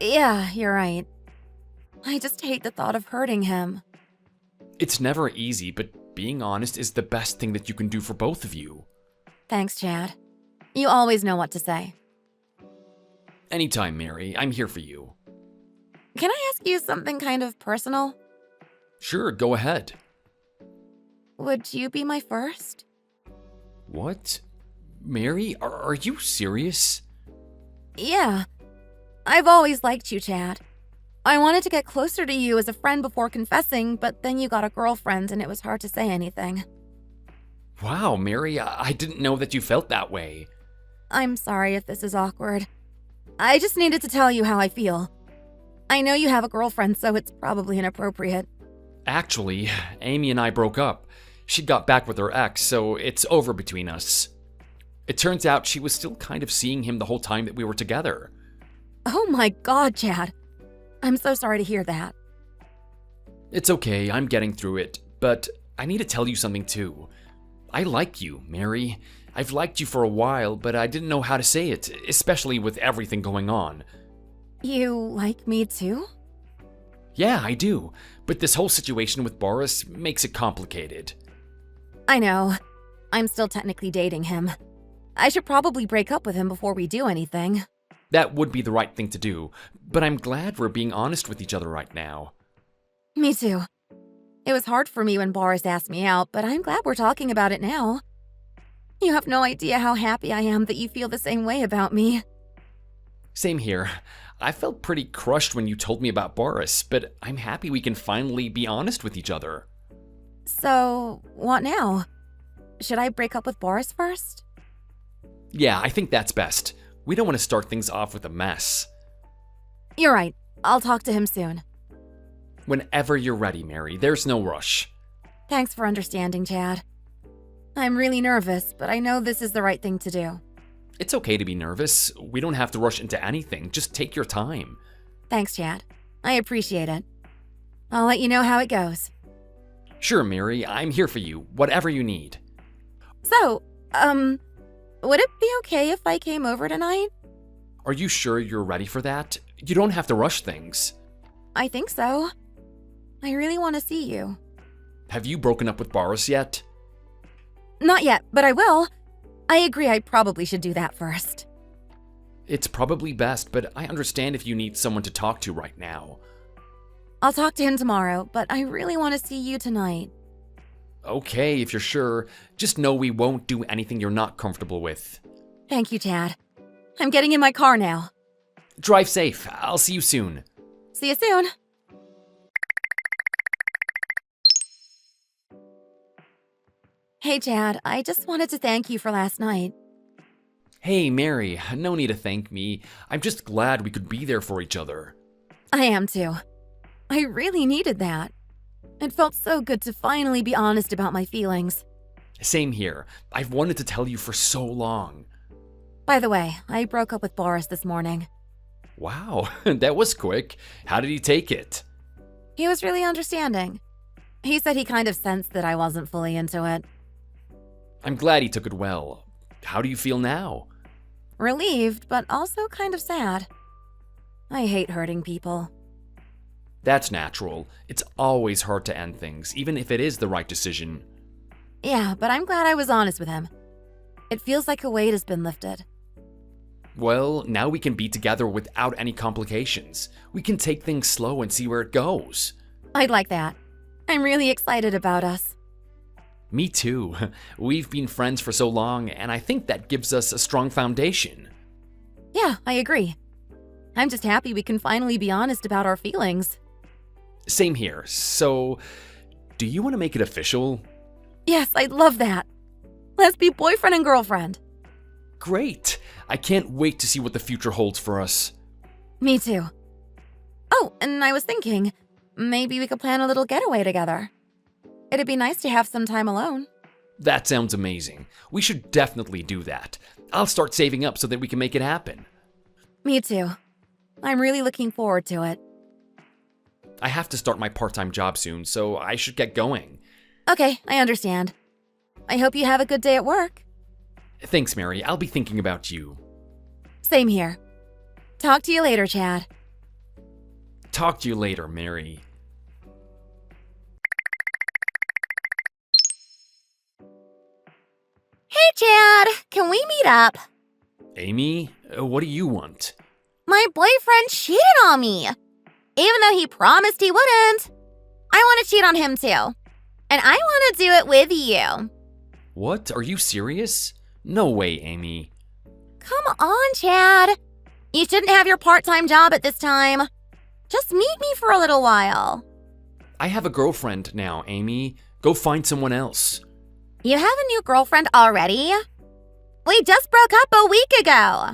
Yeah, you're right. I just hate the thought of hurting him. It's never easy, but being honest is the best thing that you can do for both of you. Thanks, Chad. You always know what to say. Anytime, Mary. I'm here for you. Can I ask you something kind of personal? Sure, go ahead. Would you be my first? What? Mary, are you serious? Yeah. I've always liked you, Chad. I wanted to get closer to you as a friend before confessing, but then you got a girlfriend and it was hard to say anything. Wow, Mary, I didn't know that you felt that way. I'm sorry if this is awkward. I just needed to tell you how I feel. I know you have a girlfriend, so it's probably inappropriate. Actually, Amy and I broke up. She got back with her ex, so it's over between us. It turns out she was still kind of seeing him the whole time that we were together. Oh my God, Chad. I'm so sorry to hear that. It's okay, I'm getting through it, but I need to tell you something too. I like you, Mary. I've liked you for a while, but I didn't know how to say it, especially with everything going on. You like me too? Yeah, I do, but this whole situation with Boris makes it complicated. I know. I'm still technically dating him. I should probably break up with him before we do anything. That would be the right thing to do, but I'm glad we're being honest with each other right now. Me too. It was hard for me when Boris asked me out, but I'm glad we're talking about it now. You have no idea how happy I am that you feel the same way about me. Same here. I felt pretty crushed when you told me about Boris, but I'm happy we can finally be honest with each other. So, what now? Should I break up with Boris first? Yeah, I think that's best. We don't want to start things off with a mess. You're right. I'll talk to him soon. Whenever you're ready, Mary. There's no rush. Thanks for understanding, Chad. I'm really nervous, but I know this is the right thing to do. It's okay to be nervous. We don't have to rush into anything. Just take your time. Thanks, Chad. I appreciate it. I'll let you know how it goes. Sure, Mary. I'm here for you. Whatever you need. So, would it be okay if I came over tonight? Are you sure you're ready for that? You don't have to rush things. I think so. I really want to see you. Have you broken up with Boris yet? Not yet, but I will. I agree I probably should do that first. It's probably best, but I understand if you need someone to talk to right now. I'll talk to him tomorrow, but I really want to see you tonight. Okay, if you're sure. Just know we won't do anything you're not comfortable with. Thank you, Chad. I'm getting in my car now. Drive safe. I'll see you soon. See you soon. Hey, Chad, I just wanted to thank you for last night. Hey, Mary, no need to thank me. I'm just glad we could be there for each other. I am too. I really needed that. It felt so good to finally be honest about my feelings. Same here. I've wanted to tell you for so long. By the way, I broke up with Boris this morning. Wow, that was quick. How did he take it? He was really understanding. He said he kind of sensed that I wasn't fully into it. I'm glad he took it well. How do you feel now? Relieved, but also kind of sad. I hate hurting people. That's natural. It's always hard to end things, even if it is the right decision. Yeah, but I'm glad I was honest with him. It feels like a weight has been lifted. Well, now we can be together without any complications. We can take things slow and see where it goes. I'd like that. I'm really excited about us. Me too. We've been friends for so long, and I think that gives us a strong foundation. Yeah, I agree. I'm just happy we can finally be honest about our feelings. Same here. So, do you want to make it official? Yes, I'd love that. Let's be boyfriend and girlfriend. Great. I can't wait to see what the future holds for us. Me too. Oh, and I was thinking, maybe we could plan a little getaway together. It'd be nice to have some time alone. That sounds amazing. We should definitely do that. I'll start saving up so that we can make it happen. Me too. I'm really looking forward to it. I have to start my part-time job soon, so I should get going. Okay, I understand. I hope you have a good day at work. Thanks, Mary. I'll be thinking about you. Same here. Talk to you later, Chad. Talk to you later, Mary. Hey, Chad, can we meet up? Amy, what do you want? My boyfriend cheated on me. Even though he promised he wouldn't. I want to cheat on him too. And I want to do it with you. What? Are you serious? No way, Amy. Come on, Chad. You shouldn't have your part-time job at this time. Just meet me for a little while. I have a girlfriend now, Amy. Go find someone else. You have a new girlfriend already? We just broke up a week ago.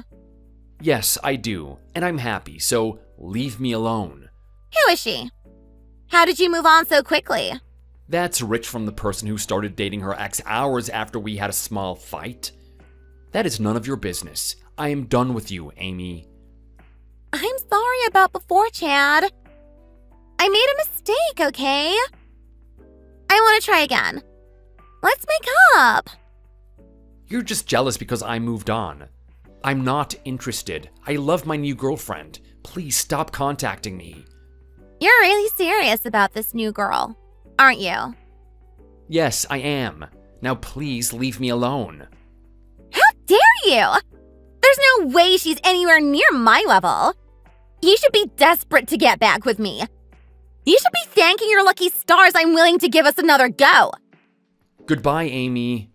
Yes, I do, and I'm happy, so leave me alone. Who is she? How did you move on so quickly? That's Rich from the person who started dating her ex hours after we had a small fight. That is none of your business. I am done with you, Amy. I'm sorry about before, Chad. I made a mistake, okay? I want to try again. Let's make up. You're just jealous because I moved on. I'm not interested. I love my new girlfriend. Please stop contacting me. You're really serious about this new girl, aren't you? Yes, I am. Now please leave me alone. How dare you? There's no way she's anywhere near my level. You should be desperate to get back with me. You should be thanking your lucky stars I'm willing to give us another go. Goodbye, Amy.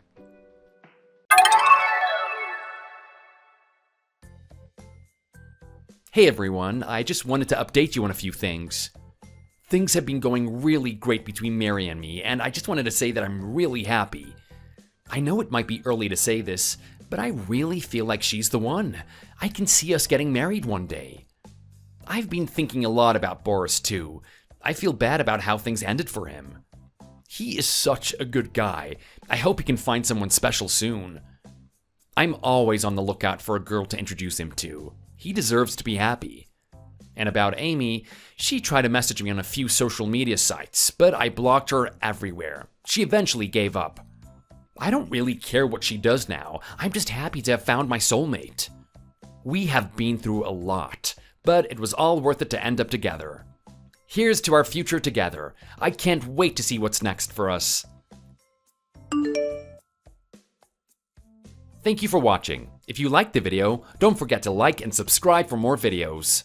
Hey everyone, I just wanted to update you on a few things. Things have been going really great between Mary and me, and I just wanted to say that I'm really happy. I know it might be early to say this, but I really feel like she's the one. I can see us getting married one day. I've been thinking a lot about Boris too. I feel bad about how things ended for him. He is such a good guy. I hope he can find someone special soon. I'm always on the lookout for a girl to introduce him to. He deserves to be happy. And about Amy, she tried to message me on a few social media sites, but I blocked her everywhere. She eventually gave up. I don't really care what she does now. I'm just happy to have found my soulmate. We have been through a lot, but it was all worth it to end up together. Here's to our future together. I can't wait to see what's next for us. Thank you for watching. If you liked the video, don't forget to like and subscribe for more videos.